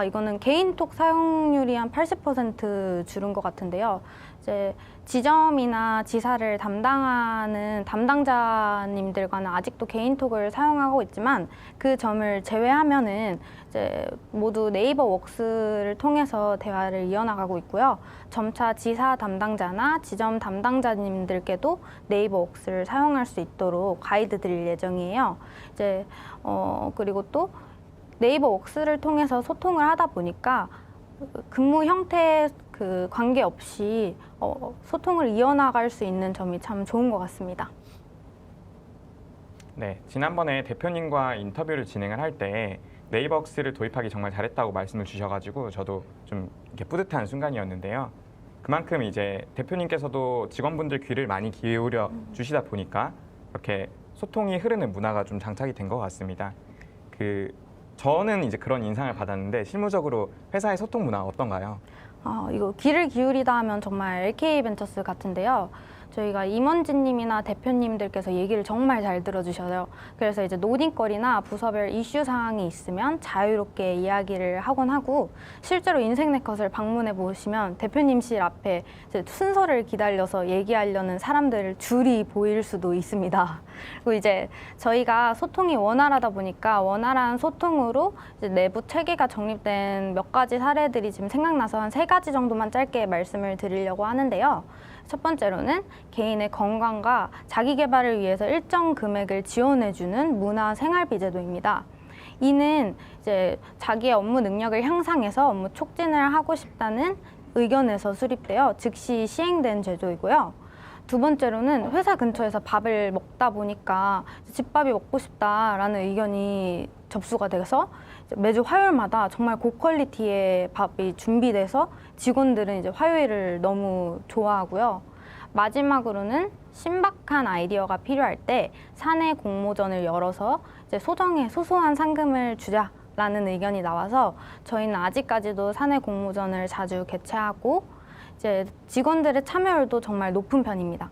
이거는 개인톡 사용률이 한 80% 줄은 것 같은데요. 이제 지점이나 지사를 담당하는 담당자님들과는 아직도 개인톡을 사용하고 있지만 그 점을 제외하면은 이제 모두 네이버 웍스를 통해서 대화를 이어나가고 있고요. 점차 지사 담당자나 지점 담당자님들께도 네이버 웍스를 사용할 수 있도록 가이드 드릴 예정이에요. 이제 그리고 또 네이버 웍스를 통해서 소통을 하다 보니까 근무 형태에 그 관계없이 소통을 이어나갈 수 있는 점이 참 좋은 것 같습니다. 네, 지난번에 대표님과 인터뷰를 진행을 할 때 네이버 웍스를 도입하기 정말 잘했다고 말씀을 주셔가지고 저도 좀 이렇게 뿌듯한 순간이었는데요. 그만큼 이제 대표님께서도 직원분들 귀를 많이 기울여 주시다 보니까 이렇게 소통이 흐르는 문화가 좀 장착이 된 것 같습니다. 저는 이제 그런 인상을 받았는데 실무적으로 회사의 소통 문화 어떤가요? 이거 귀를 기울이다 하면 정말 LK벤처스 같은데요. 저희가 임원진님이나 대표님들께서 얘기를 정말 잘 들어주셔요. 그래서 이제 논의거리나 부서별 이슈 사항이 있으면 자유롭게 이야기를 하곤 하고, 실제로 인생네컷을 방문해 보시면 대표님실 앞에 이제 순서를 기다려서 얘기하려는 사람들 줄이 보일 수도 있습니다. 그리고 이제 저희가 소통이 원활하다 보니까 원활한 소통으로 이제 내부 체계가 정립된 몇 가지 사례들이 지금 생각나서 한 3가지 정도만 짧게 말씀을 드리려고 하는데요. 첫 번째로는 개인의 건강과 자기 개발을 위해서 일정 금액을 지원해주는 문화 생활비 제도입니다. 이는 이제 자기의 업무 능력을 향상해서 업무 촉진을 하고 싶다는 의견에서 수립되어 즉시 시행된 제도이고요. 두 번째로는 회사 근처에서 밥을 먹다 보니까 집밥이 먹고 싶다라는 의견이 접수가 돼서 매주 화요일마다 정말 고퀄리티의 밥이 준비돼서 직원들은 이제 화요일을 너무 좋아하고요. 마지막으로는 신박한 아이디어가 필요할 때 사내 공모전을 열어서 이제 소정의 소소한 상금을 주자라는 의견이 나와서 저희는 아직까지도 사내 공모전을 자주 개최하고 이제 직원들의 참여율도 정말 높은 편입니다.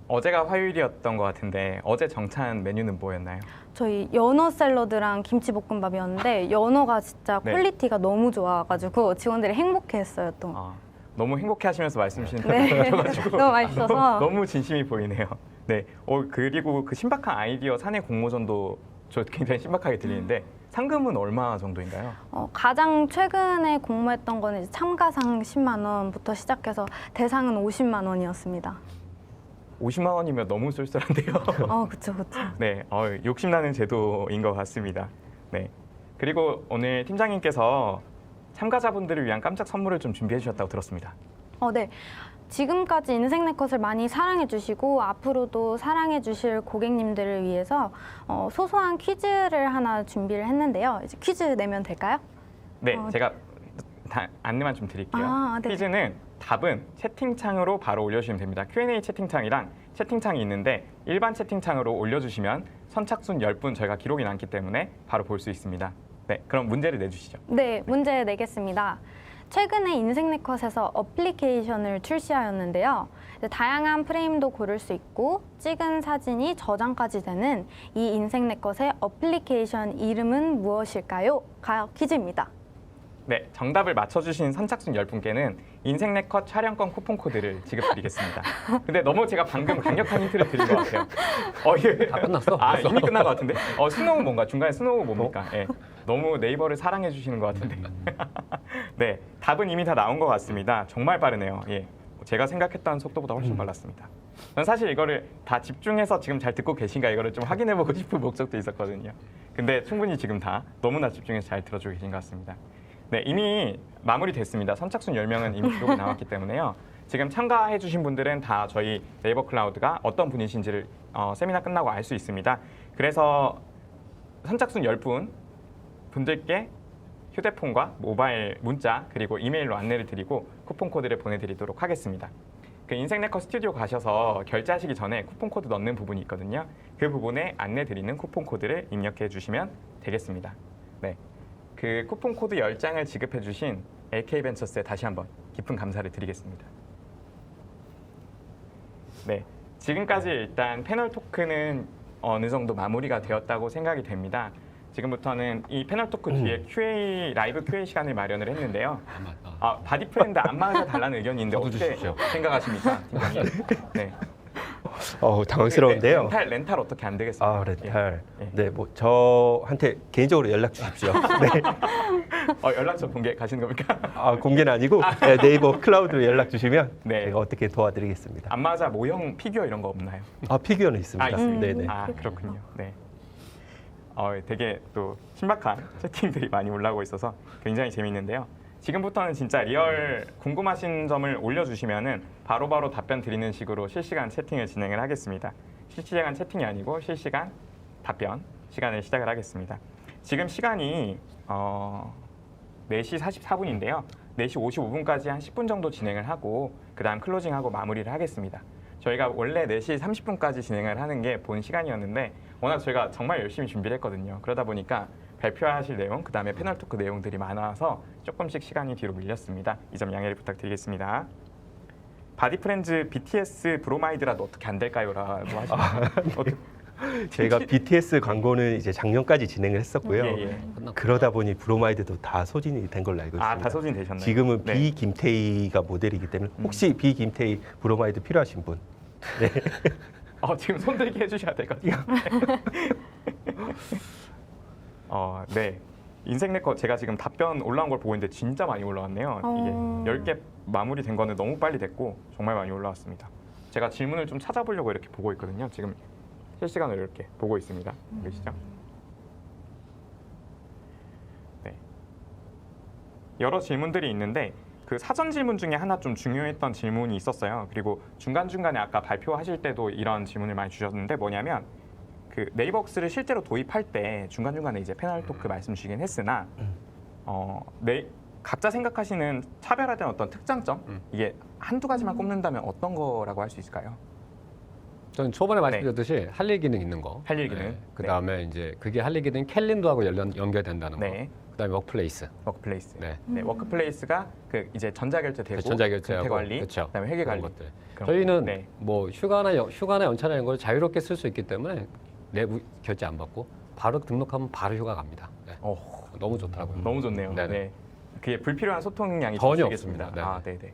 어제가 화요일이었던 것 같은데 어제 정찬 메뉴는 뭐였나요? 저희 연어 샐러드랑 김치볶음밥이었는데 연어가 진짜 네. 퀄리티가 너무 좋아가지고 직원들이 행복해했어요 또. 너무 행복해하시면서 말씀 주시는 네. 것 같아가지고 너무 맛있어서. 너무 진심이 보이네요. 네, 그리고 그 신박한 아이디어 사내 공모전도 저 굉장히 신박하게 들리는데 상금은 얼마 정도인가요? 가장 최근에 공모했던 거는 이제 참가상 10만 원부터 시작해서 대상은 50만 원이었습니다. 50만 원이면 너무 쏠쏠한데요. 그쵸. 네, 욕심나는 제도인 것 같습니다. 네, 그리고 오늘 팀장님께서 참가자분들을 위한 깜짝 선물을 좀 준비해 주셨다고 들었습니다. 네. 지금까지 인생 네컷을 많이 사랑해 주시고 앞으로도 사랑해 주실 고객님들을 위해서 소소한 퀴즈를 하나 준비를 했는데요. 이제 퀴즈 내면 될까요? 네, 제가 안내만 좀 드릴게요. 네. 퀴즈는 답은 채팅창으로 바로 올려주시면 됩니다. Q&A 채팅창이랑 채팅창이 있는데 일반 채팅창으로 올려주시면 선착순 10분 저희가 기록이 남기 때문에 바로 볼 수 있습니다. 네, 그럼 문제를 내주시죠. 네, 문제 내겠습니다. 최근에 인생 네컷에서 어플리케이션을 출시하였는데요. 다양한 프레임도 고를 수 있고 찍은 사진이 저장까지 되는 이 인생 네컷의 어플리케이션 이름은 무엇일까요? 가 퀴즈입니다. 네, 정답을 맞춰주신 선착순 10분께는 인생 네컷 촬영권 쿠폰 코드를 지급드리겠습니다. 근데 너무 제가 방금 강력한 힌트를 드린 것 같아요. 이게 다 끝났어. 이미 끝난 것 같은데? 스노우 뭔가 중간에 스노우 뭡니까? 예. 너무 네이버를 사랑해 주시는 것 같은데. 네, 답은 이미 다 나온 것 같습니다. 정말 빠르네요. 예. 제가 생각했던 속도보다 훨씬 빨랐습니다. 전 사실 이거를 다 집중해서 지금 잘 듣고 계신가 이거를 좀 확인해보고 싶은 목적도 있었거든요. 근데 충분히 지금 다 너무나 집중해서 잘 들어주고 계신 것 같습니다. 네, 이미 마무리됐습니다. 선착순 10명은 이미 기록이 나왔기 때문에요. 지금 참가해 주신 분들은 다 저희 네이버 클라우드가 어떤 분이신지를 세미나 끝나고 알 수 있습니다. 그래서 선착순 10분 분들께 휴대폰과 모바일 문자 그리고 이메일로 안내를 드리고 쿠폰 코드를 보내드리도록 하겠습니다. 그 인생 네컷 스튜디오 가셔서 결제하시기 전에 쿠폰 코드 넣는 부분이 있거든요. 그 부분에 안내 드리는 쿠폰 코드를 입력해 주시면 되겠습니다. 네. 그 쿠폰 코드 10장을 지급해 주신 LK벤처스에 다시 한번 깊은 감사를 드리겠습니다. 네, 지금까지 일단 패널 토크는 어느 정도 마무리가 되었다고 생각이 됩니다. 지금부터는 이 패널 토크 뒤에 라이브 QA 시간을 마련을 했는데요. 바디프렌드 안마의자 달라는 의견이 있는데 저도 어떻게 주십시오. 생각하십니까, 팀장님? 네. 당황스러운데요. 렌탈 어떻게 안 되겠습니까? 렌탈. 예. 네, 뭐 저한테 개인적으로 연락 주십시오. 네. 연락처 공개 가시는 겁니까? 공개는 아니고 네, 네이버 클라우드로 연락 주시면 네. 제가 어떻게 도와드리겠습니다. 안마의자 모형 피규어 이런 거 없나요? 피규어는 있습니다. 있습니다. 네네. 그렇군요. 네. 되게 또 신박한 채팅들이 많이 올라오고 있어서 굉장히 재미있는데요. 지금부터는 진짜 리얼 궁금하신 점을 올려주시면은 바로바로 답변 드리는 식으로 실시간 채팅을 진행을 하겠습니다. 실시간 채팅이 아니고 실시간 답변 시간을 시작을 하겠습니다. 지금 시간이 4시 44분인데요. 4시 55분까지 한 10분 정도 진행을 하고 그 다음 클로징하고 마무리를 하겠습니다. 저희가 원래 4시 30분까지 진행을 하는 게 본 시간이었는데 워낙 저희가 정말 열심히 준비를 했거든요. 그러다 보니까 발표하실 내용, 그 다음에 패널 토크 내용들이 많아서 조금씩 시간이 뒤로 밀렸습니다. 이 점 양해를 부탁드리겠습니다. 바디프렌즈 BTS 브로마이드라도 어떻게 안 될까요? 라고 하시면 저희가 BTS 광고는 이제 작년까지 진행을 했었고요. 예. 그러다 보니 브로마이드도 다 소진이 된 걸로 알고 있습니다. 다 소진 되셨나요? 지금은 네. 비김태희가 모델이기 때문에 혹시 비김태희 브로마이드 필요하신 분? 네. 지금 손들기 해주셔야 될 것 같아요. 네. 인생 네컷 제가 지금 답변 올라온 걸 보고 있는데 진짜 많이 올라왔네요. 이게 10개 마무리된 거는 너무 빨리 됐고 정말 많이 올라왔습니다. 제가 질문을 좀 찾아보려고 이렇게 보고 있거든요. 지금 실시간으로 이렇게 보고 있습니다. 보이시죠? 네. 여러 질문들이 있는데 그 사전 질문 중에 하나 좀 중요했던 질문이 있었어요. 그리고 중간중간에 아까 발표하실 때도 이런 질문을 많이 주셨는데 뭐냐면 그 네이버웍스를 실제로 도입할 때 중간중간에 이제 패널 토크 말씀 주시긴 했으나 각자 생각하시는 차별화된 어떤 특장점 이게 한두 가지만 꼽는다면 어떤 거라고 할 수 있을까요? 저는 초반에 말씀드렸듯이 할 일 기능 있는 거. 할 일 기능. 그다음에 이제 그게 할 일 기능 캘린더하고 연결된다는 거. 네. 그다음에 워크플레이스. 워크플레이스. 네. 네, 워크플레이스가 그 이제 전자결제 되고 전자결제하고 금태 관리, 그렇죠. 그다음에 회계 관리. 그런 것들. 그런 저희는 네. 뭐 휴가나 연차나 이런 걸 자유롭게 쓸 수 있기 때문에 내부 결제 안 받고 바로 등록하면 바로 휴가 갑니다. 네. 너무 좋더라고요. 너무 좋네요. 네네. 네. 그게 불필요한 소통량이 전혀 없습니다. 없습니다. 네네.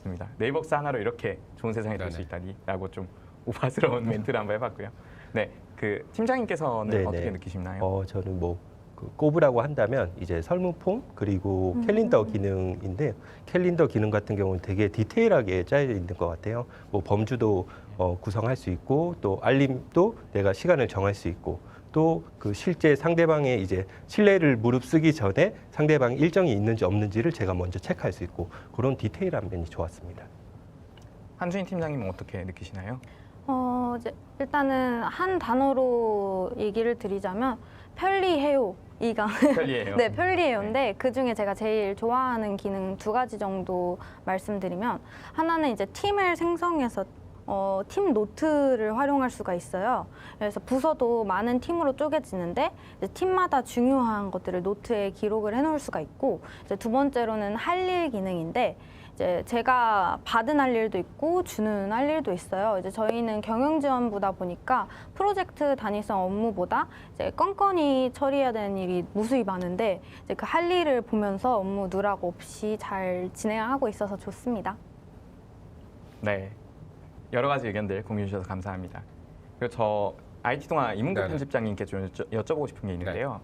좋습니다. 네이버웍스 하나로 이렇게 좋은 세상이 될 수 네네. 있다니라고 좀 우파스러운 멘트를 한번 해봤고요. 네, 그 팀장님께서는 네네. 어떻게 느끼시나요? 저는 그 꼽으라고 한다면 이제 설문폼 그리고 캘린더 기능인데 캘린더 기능 같은 경우는 되게 디테일하게 짜여져 있는 것 같아요. 뭐 범주도 구성할 수 있고 또 알림도 내가 시간을 정할 수 있고 또 그 실제 상대방의 이제 신뢰를 무릅쓰기 전에 상대방이 일정이 있는지 없는지를 제가 먼저 체크할 수 있고 그런 디테일한 면이 좋았습니다. 한준희 팀장님은 어떻게 느끼시나요? 이제 일단은 한 단어로 얘기를 드리자면 편리해요. 이가 편리해요. 네, 편리해요인데 그 중에 제가 제일 좋아하는 기능 2가지 정도 말씀드리면 하나는 이제 팀을 생성해서 팀 노트를 활용할 수가 있어요. 그래서 부서도 많은 팀으로 쪼개지는데 이제 팀마다 중요한 것들을 노트에 기록을 해놓을 수가 있고 이제 2번째로는 할 일 기능인데 이제 제가 받은 할 일도 있고 주는 할 일도 있어요. 이제 저희는 경영지원부다 보니까 프로젝트 단위성 업무보다 이제 건건히 처리해야 되는 일이 무수히 많은데 이제 그 할 일을 보면서 업무 누락 없이 잘 진행하고 있어서 좋습니다. 네, 여러 가지 의견들 공유해 주셔서 감사합니다. 그리고 저 IT 동아 이문규 네네. 편집장님께 좀 여쭤보고 싶은 게 있는데요.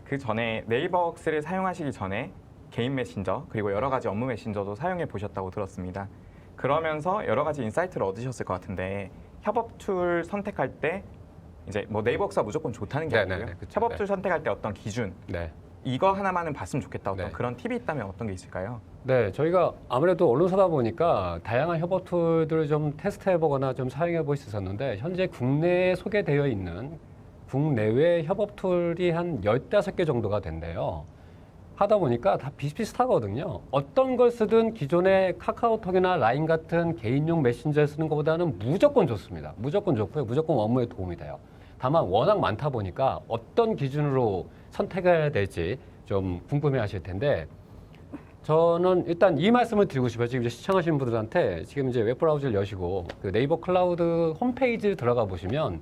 그 전에 네이버웍스를 사용하시기 전에 개인 메신저 그리고 여러 가지 업무 메신저도 사용해 보셨다고 들었습니다. 그러면서 여러 가지 인사이트를 얻으셨을 것 같은데 협업 툴 선택할 때 이제 뭐 네이버웍스가 무조건 좋다는 게 네네네, 아니고요. 그쵸. 협업 네. 툴 선택할 때 어떤 기준 네. 이거 하나만은 봤으면 좋겠다 어떤 네. 그런 팁이 있다면 어떤 게 있을까요? 네, 저희가 아무래도 언론사다 보니까 다양한 협업 툴들을 좀 테스트해보거나 좀 사용해보고 있었는데 현재 국내에 소개되어 있는 국내외 협업 툴이 한 15개 정도가 된대요. 하다 보니까 다 비슷비슷하거든요. 어떤 걸 쓰든 기존의 카카오톡이나 라인 같은 개인용 메신저에 쓰는 것보다는 무조건 좋습니다. 무조건 좋고요. 무조건 업무에 도움이 돼요. 다만 워낙 많다 보니까 어떤 기준으로 선택해야 될지 좀 궁금해 하실 텐데 저는 일단 이 말씀을 드리고 싶어요. 지금 이제 시청하시는 분들한테 지금 이제 웹브라우저를 여시고 그 네이버 클라우드 홈페이지를 들어가 보시면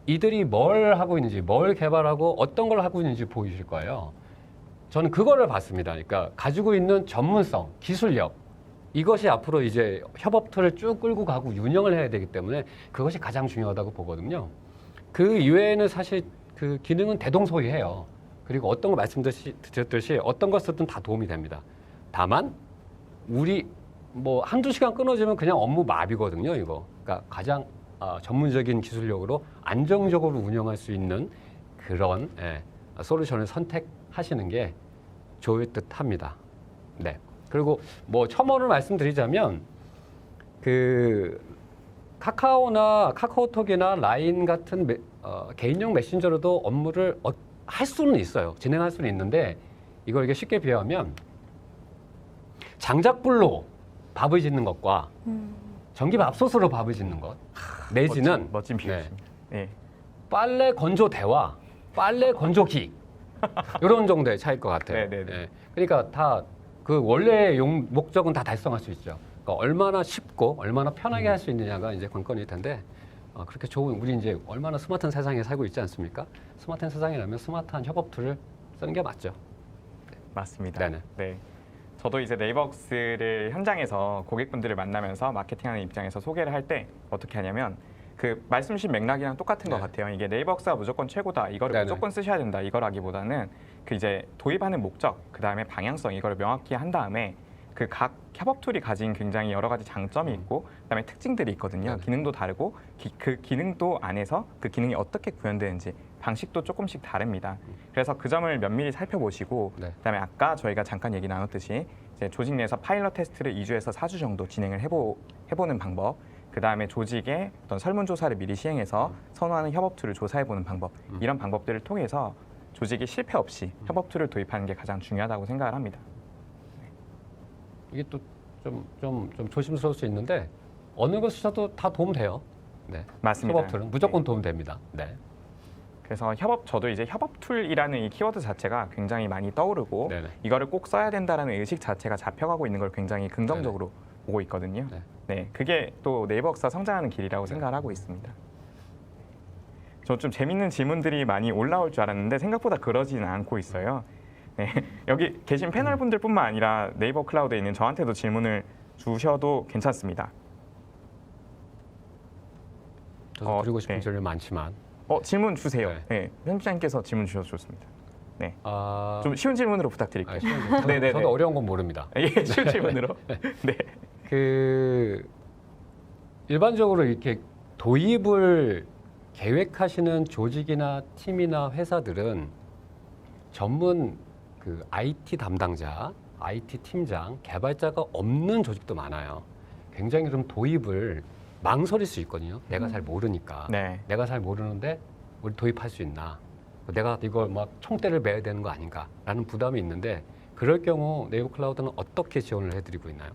이들이 뭘 하고 있는지, 뭘 개발하고 어떤 걸 하고 있는지 보이실 거예요. 저는 그거를 봤습니다. 그러니까 가지고 있는 전문성, 기술력 이것이 앞으로 이제 협업 툴을 쭉 끌고 가고 운영을 해야 되기 때문에 그것이 가장 중요하다고 보거든요. 그 이외에는 사실 그 기능은 대동소이해요. 그리고 어떤 걸 말씀드렸듯이 어떤 걸 쓰든 다 도움이 됩니다. 다만 우리 뭐 한두 시간 끊어지면 그냥 업무 마비거든요, 이거. 그러니까 가장 전문적인 기술력으로 안정적으로 운영할 수 있는 그런 솔루션을 선택하시는 게 좋을 듯합니다. 네. 그리고 뭐 첨언을 말씀드리자면 그 카카오나 카카오톡이나 라인 같은 개인용 메신저로도 업무를 할 수는 있어요. 진행할 수는 있는데 이걸 이게 쉽게 비유하면 장작불로 밥을 짓는 것과 전기밥솥으로 밥을 짓는 것 내지는 멋진 비유입니다. 네. 빨래 건조대와 빨래 건조기 이런 정도의 차이일 것 같아요. 네네네. 예. 그러니까 다 그 원래의 목적은 다 달성할 수 있죠. 그러니까 얼마나 쉽고 얼마나 편하게 할 수 있느냐가 이제 관건일 텐데 그렇게 좋은 우리 이제 얼마나 스마트한 세상에 살고 있지 않습니까? 스마트한 세상이라면 스마트한 협업 툴을 쓰는 게 맞죠. 맞습니다. 네네. 네. 저도 이제 네이버웍스를 현장에서 고객분들을 만나면서 마케팅하는 입장에서 소개를 할 때 어떻게 하냐면 그 말씀 주신 맥락이랑 똑같은 것 네. 같아요. 이게 네이버웍스가 무조건 최고다. 이거를 네네. 무조건 쓰셔야 된다. 이거라기보다는 그 이제 도입하는 목적, 그 다음에 방향성 이거를 명확히 한 다음에 그 각 협업 툴이 가진 굉장히 여러 가지 장점이 있고 그다음에 특징들이 있거든요. 네네. 기능도 다르고 그 기능도 안에서 그 기능이 어떻게 구현되는지 방식도 조금씩 다릅니다. 그래서 그 점을 면밀히 살펴보시고 네. 그다음에 아까 저희가 잠깐 얘기 나눴듯이 이제 조직 내에서 파일럿 테스트를 2주에서 4주 정도 진행을 해보는 방법, 그다음에 조직의 어떤 설문조사를 미리 시행해서 선호하는 협업 툴을 조사해보는 방법, 이런 방법들을 통해서 조직이 실패 없이 협업 툴을 도입하는 게 가장 중요하다고 생각을 합니다. 이게 또 좀 조심스러울 수 있는데 어느 걸 쓰셔도 다 도움 돼요. 네. 맞습니다. 협업 툴은 무조건 네. 도움 됩니다. 네. 그래서 저도 이제 협업 툴이라는 이 키워드 자체가 굉장히 많이 떠오르고 네네. 이거를 꼭 써야 된다라는 의식 자체가 잡혀가고 있는 걸 굉장히 긍정적으로 보고 있거든요. 네. 네, 그게 또 네이버웍스가 성장하는 길이라고 생각을 하고 있습니다. 저 좀 재밌는 질문들이 많이 올라올 줄 알았는데 생각보다 그러지는 않고 있어요. 네, 여기 계신 패널분들뿐만 아니라 네이버 클라우드에 있는 저한테도 질문을 주셔도 괜찮습니다. 저도 드리고 싶은 네. 질문이 많지만 질문 주세요. 네. 네, 편집장님께서 질문 주셔도 좋습니다. 네, 아, 좀 쉬운 질문으로 부탁드릴게요. 네네. 저도 어려운 건 모릅니다. 예, 쉬운 질문으로. 네. 그 일반적으로 이렇게 도입을 계획하시는 조직이나 팀이나 회사들은 전문 그 IT 담당자, IT 팀장, 개발자가 없는 조직도 많아요. 굉장히 좀 도입을 망설일 수 있거든요. 내가 잘 모르니까. 네. 내가 잘 모르는데 우리 도입할 수 있나? 내가 이걸 막 총대를 매야 되는 거 아닌가라는 부담이 있는데 그럴 경우 네이버 클라우드는 어떻게 지원을 해드리고 있나요?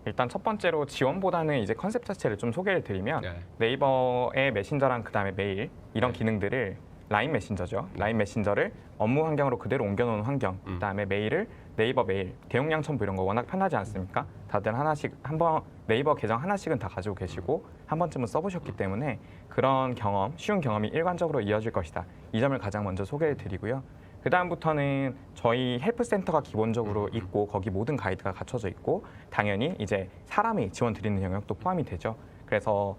일단 첫 번째로 지원보다는 이제 컨셉 자체를 좀 소개를 드리면 네. 네이버의 메신저랑 그다음에 메일 이런 기능들을 라인 메신저죠. 라인 메신저를 업무 환경으로 그대로 옮겨놓은 환경. 그다음에 메일을 네이버 메일, 대용량 첨부 이런 거 워낙 편하지 않습니까? 다들 하나씩 한번 네이버 계정 하나씩은 다 가지고 계시고 한 번쯤은 써보셨기 때문에 그런 경험, 쉬운 경험이 일관적으로 이어질 것이다. 이 점을 가장 먼저 소개해 드리고요. 그 다음부터는 저희 헬프센터가 기본적으로 있고 거기 모든 가이드가 갖춰져 있고 당연히 이제 사람이 지원 드리는 영역도 포함이 되죠. 그래서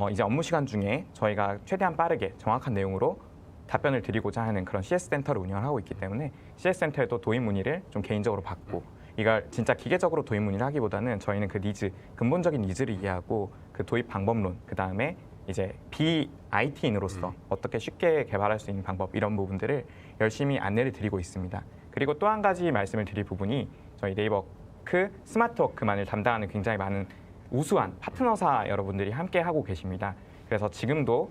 이제 업무 시간 중에 저희가 최대한 빠르게 정확한 내용으로 답변을 드리고자 하는 그런 CS 센터를 운영을 하고 있기 때문에 CS 센터에도 도입 문의를 좀 개인적으로 받고 이걸 진짜 기계적으로 도입 문의를 하기보다는 저희는 그 니즈, 근본적인 니즈를 이해하고 그 도입 방법론, 그 다음에 이제 비IT인으로서 어떻게 쉽게 개발할 수 있는 방법 이런 부분들을 열심히 안내를 드리고 있습니다. 그리고 또 한 가지 말씀을 드릴 부분이 저희 네이버크 스마트워크만을 담당하는 굉장히 많은 우수한 파트너사 여러분들이 함께 하고 계십니다. 그래서 지금도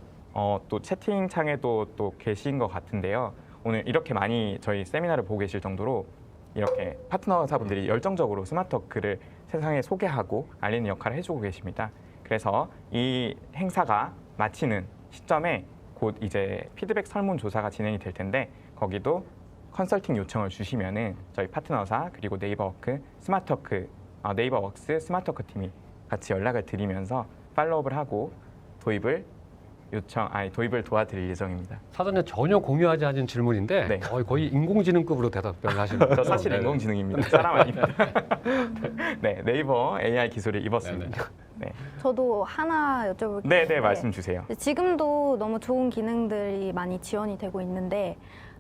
또 채팅창에도 또 계신 것 같은데요. 오늘 이렇게 많이 저희 세미나를 보고 계실 정도로 이렇게 파트너사분들이 열정적으로 스마트워크를 세상에 소개하고 알리는 역할을 해주고 계십니다. 그래서 이 행사가 마치는 시점에 곧 이제 피드백 설문조사가 진행이 될 텐데 거기도 컨설팅 요청을 주시면은 저희 파트너사 그리고 네이버워크 스마트워크 네이버웍스 스마트워크 팀이 같이 연락을 드리면서 팔로우업을 하고 도입을 도와드릴 예정입니다. 사전에 전혀 공유하지 않은 질문인데 네. 거의 인공지능급으로 대답을 하시는 거예요. 저 사실 네. 인공지능입니다. 사람 아닙니다. 네, 네이버 AI 기술을 입었습니다. 네, 저도 하나 여쭤볼게요. 네, 말씀 주세요. 지금도 너무 좋은 기능들이 많이 지원이 되고 있는데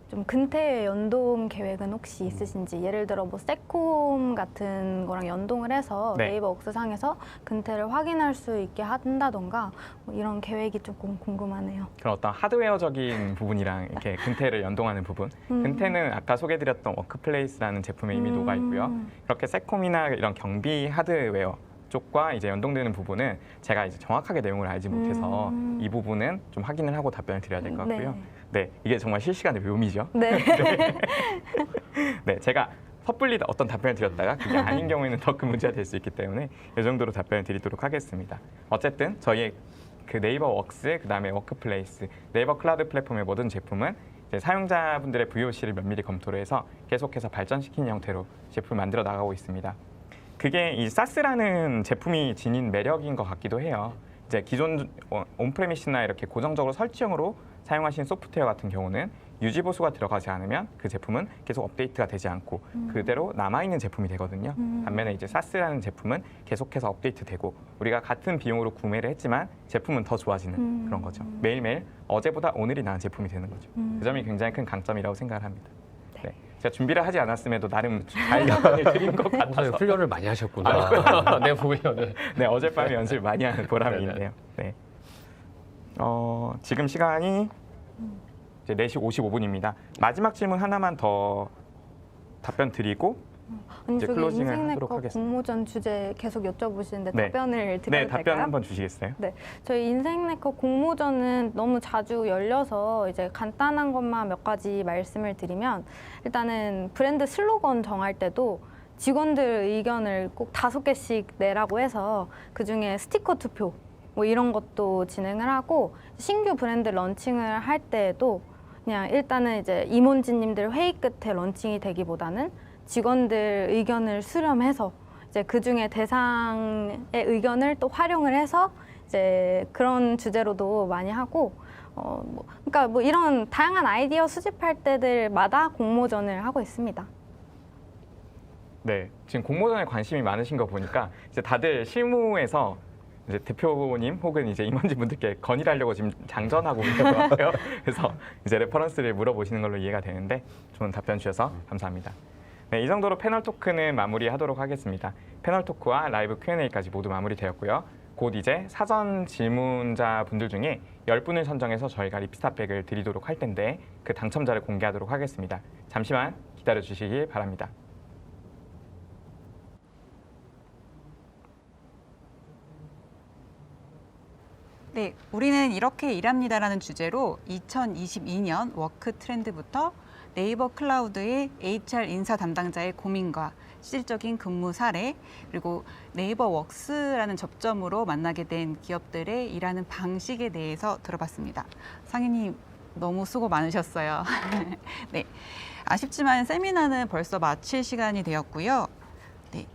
좀 근태 연동 계획은 혹시 있으신지, 예를 들어 뭐 세콤 같은 거랑 연동을 해서 네. 네이버 웍스상에서 근태를 확인할 수 있게 한다던가 뭐 이런 계획이 조금 궁금하네요. 그런 어떤 하드웨어적인 부분이랑 이렇게 근태를 연동하는 부분. 근태는 아까 소개드렸던 워크플레이스라는 제품에 이미 녹아 있고요. 그렇게 세콤이나 이런 경비 하드웨어 쪽과 이제 연동되는 부분은 제가 이제 정확하게 내용을 알지 못해서 이 부분은 좀 확인을 하고 답변을 드려야 될 것 같고요. 네, 이게 정말 실시간의 묘미죠. 네. 네, 제가 섣불리 어떤 답변을 드렸다가 그게 아닌 경우에는 더 큰 문제가 될 수 있기 때문에 이 정도로 답변을 드리도록 하겠습니다. 어쨌든 저희의 그 네이버 웍스, 그다음에 워크플레이스, 네이버 클라우드 플랫폼의 모든 제품은 이제 사용자분들의 VOC를 면밀히 검토를 해서 계속해서 발전시키는 형태로 제품을 만들어 나가고 있습니다. 그게 이 SaaS라는 제품이 지닌 매력인 것 같기도 해요. 이제 기존 온프레미스나 이렇게 고정적으로 설치형으로 사용하시는 소프트웨어 같은 경우는 유지 보수가 들어가지 않으면 그 제품은 계속 업데이트가 되지 않고 그대로 남아있는 제품이 되거든요. 반면에 이제 SaaS라는 제품은 계속해서 업데이트되고 우리가 같은 비용으로 구매를 했지만 제품은 더 좋아지는 그런 거죠. 매일매일 어제보다 오늘이 나은 제품이 되는 거죠. 그 점이 굉장히 큰 강점이라고 생각을 합니다. 네. 제가 준비를 하지 않았음에도 나름 잘 답변을 드린 것 같아서 훈련을 많이 하셨구나. 네, 보면. 네, 어젯밤에 연습을 많이 하는 보람이 있네요. 네. 지금 시간이 이제 4시 55분입니다. 마지막 질문 하나만 더 답변 드리고 아니, 이제 저기 클로징을 하도록 인생네컷 하겠습니다. 공모전 주제 계속 여쭤보시는데 네. 답변을 드려도 네, 될까요? 답변 한번 주시겠어요? 네, 저희 인생네컷 공모전은 너무 자주 열려서 이제 간단한 것만 몇 가지 말씀을 드리면, 일단은 브랜드 슬로건 정할 때도 직원들 의견을 꼭 5개씩 내라고 해서 그중에 스티커 투표 뭐 이런 것도 진행을 하고, 신규 브랜드 런칭을 할 때에도 그냥 일단은 이제 임원진님들 회의 끝에 런칭이 되기보다는 직원들 의견을 수렴해서 이제 그 중에 대상의 의견을 또 활용을 해서 이제 그런 주제로도 많이 하고, 그러니까 뭐 이런 다양한 아이디어 수집할 때들마다 공모전을 하고 있습니다. 네, 지금 공모전에 관심이 많으신 거 보니까 이제 다들 실무에서 이제 대표님 혹은 이제 임원진분들께 건의를 하려고 지금 장전하고 있는 것 같아요. 그래서 이제 레퍼런스를 물어보시는 걸로 이해가 되는데 좋은 답변 주셔서 감사합니다. 네, 이 정도로 패널 토크는 마무리하도록 하겠습니다. 패널 토크와 라이브 Q&A까지 모두 마무리되었고요. 곧 이제 사전 질문자 분들 중에 10분을 선정해서 저희가 리피스타백을 드리도록 할 텐데 그 당첨자를 공개하도록 하겠습니다. 잠시만 기다려 주시길 바랍니다. 네, 우리는 이렇게 일합니다라는 주제로 2022년 워크 트렌드부터 네이버 클라우드의 HR 인사 담당자의 고민과 실질적인 근무 사례, 그리고 네이버 웍스라는 접점으로 만나게 된 기업들의 일하는 방식에 대해서 들어봤습니다. 상인님 너무 수고 많으셨어요. 네, 아쉽지만 세미나는 벌써 마칠 시간이 되었고요. 네,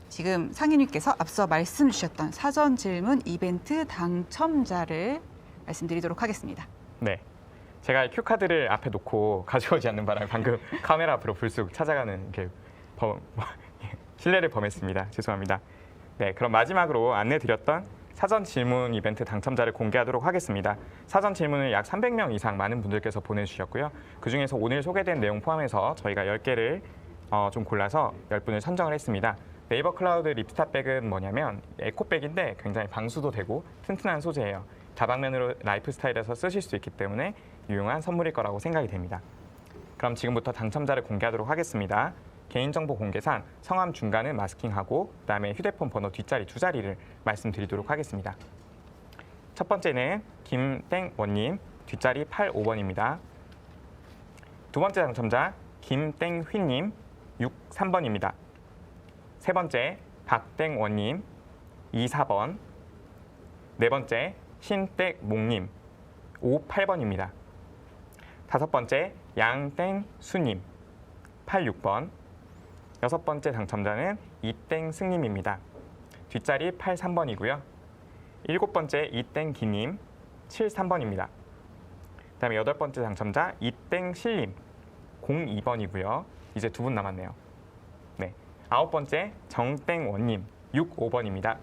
지금 상인님께서 앞서 말씀 주셨던 사전 질문 이벤트 당첨자를 말씀드리도록 하겠습니다. 네, 제가 큐카드를 앞에 놓고 가져오지 않는 바람에 방금 카메라 앞으로 불쑥 찾아가는 이렇게 실례를 범했습니다. 죄송합니다. 네, 그럼 마지막으로 안내드렸던 사전 질문 이벤트 당첨자를 공개하도록 하겠습니다. 사전 질문을 약 300명 이상 많은 분들께서 보내주셨고요. 그중에서 오늘 소개된 내용 포함해서 저희가 10개를 좀 골라서 10분을 선정을 했습니다. 네이버 클라우드 리피스타백은 뭐냐면 에코백인데 굉장히 방수도 되고 튼튼한 소재예요. 다방면으로 라이프 스타일에서 쓰실 수 있기 때문에 유용한 선물일 거라고 생각이 됩니다. 그럼 지금부터 당첨자를 공개하도록 하겠습니다. 개인정보 공개상 성함 중간은 마스킹하고 그다음에 휴대폰 번호 뒷자리 2자리를 말씀드리도록 하겠습니다. 첫 번째는 김땡원님 뒷자리 85번입니다. 두 번째 당첨자 김땡휘님 63번입니다. 세 번째 박땡원님 24번. 네 번째 신땡몽님 58번입니다. 다섯 번째 양땡수님 86번. 여섯 번째 당첨자는 이땡승님입니다. 뒷자리 83번이고요. 일곱 번째 이땡기님 73번입니다. 그다음에 여덟 번째 당첨자 이땡실님 02번이고요. 이제 두 분 남았네요. 네, 아홉 번째 정땡원님 65번입니다.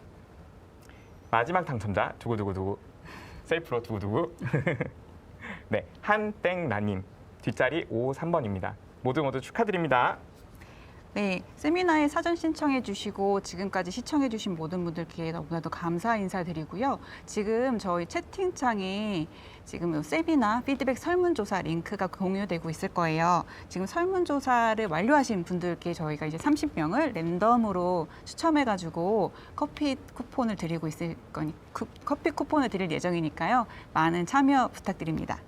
마지막 당첨자 두구두구두구 셀프로 두구두구 네, 한땡나님 뒷자리 53번입니다. 모두 축하드립니다. 네, 세미나에 사전 신청해 주시고 지금까지 시청해 주신 모든 분들께 너무나도 감사 인사드리고요. 지금 저희 채팅창에 지금 세미나 피드백 설문조사 링크가 공유되고 있을 거예요. 지금 설문조사를 완료하신 분들께 저희가 이제 30명을 랜덤으로 추첨해가지고 커피 쿠폰을 드리고 있을 거니 커피 쿠폰을 드릴 예정이니까요. 많은 참여 부탁드립니다.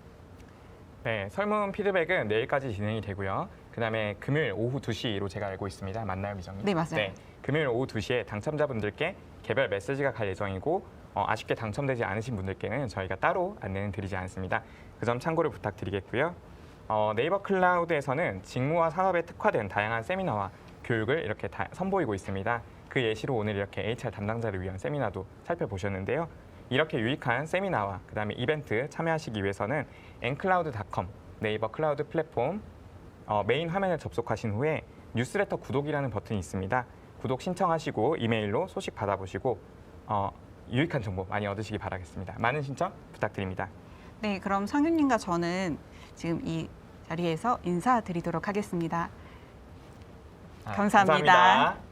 네, 설문 피드백은 내일까지 진행이 되고요. 그다음에 금요일 오후 2시로 제가 알고 있습니다. 맞나요, 미정님? 네, 맞아요. 네, 금요일 오후 2시에 당첨자분들께 개별 메시지가 갈 예정이고 아쉽게 당첨되지 않으신 분들께는 저희가 따로 안내는 드리지 않습니다. 그 점 참고를 부탁드리겠고요. 네이버 클라우드에서는 직무와 산업에 특화된 다양한 세미나와 교육을 이렇게 선보이고 있습니다. 그 예시로 오늘 이렇게 HR 담당자를 위한 세미나도 살펴보셨는데요. 이렇게 유익한 세미나와 그다음에 이벤트 참여하시기 위해서는 ncloud.com 네이버 클라우드 플랫폼 메인 화면을 접속하신 후에 뉴스레터 구독이라는 버튼이 있습니다. 구독 신청하시고 이메일로 소식 받아보시고 유익한 정보 많이 얻으시기 바라겠습니다. 많은 신청 부탁드립니다. 네, 그럼 상윤님과 저는 지금 이 자리에서 인사드리도록 하겠습니다. 감사합니다. 감사합니다.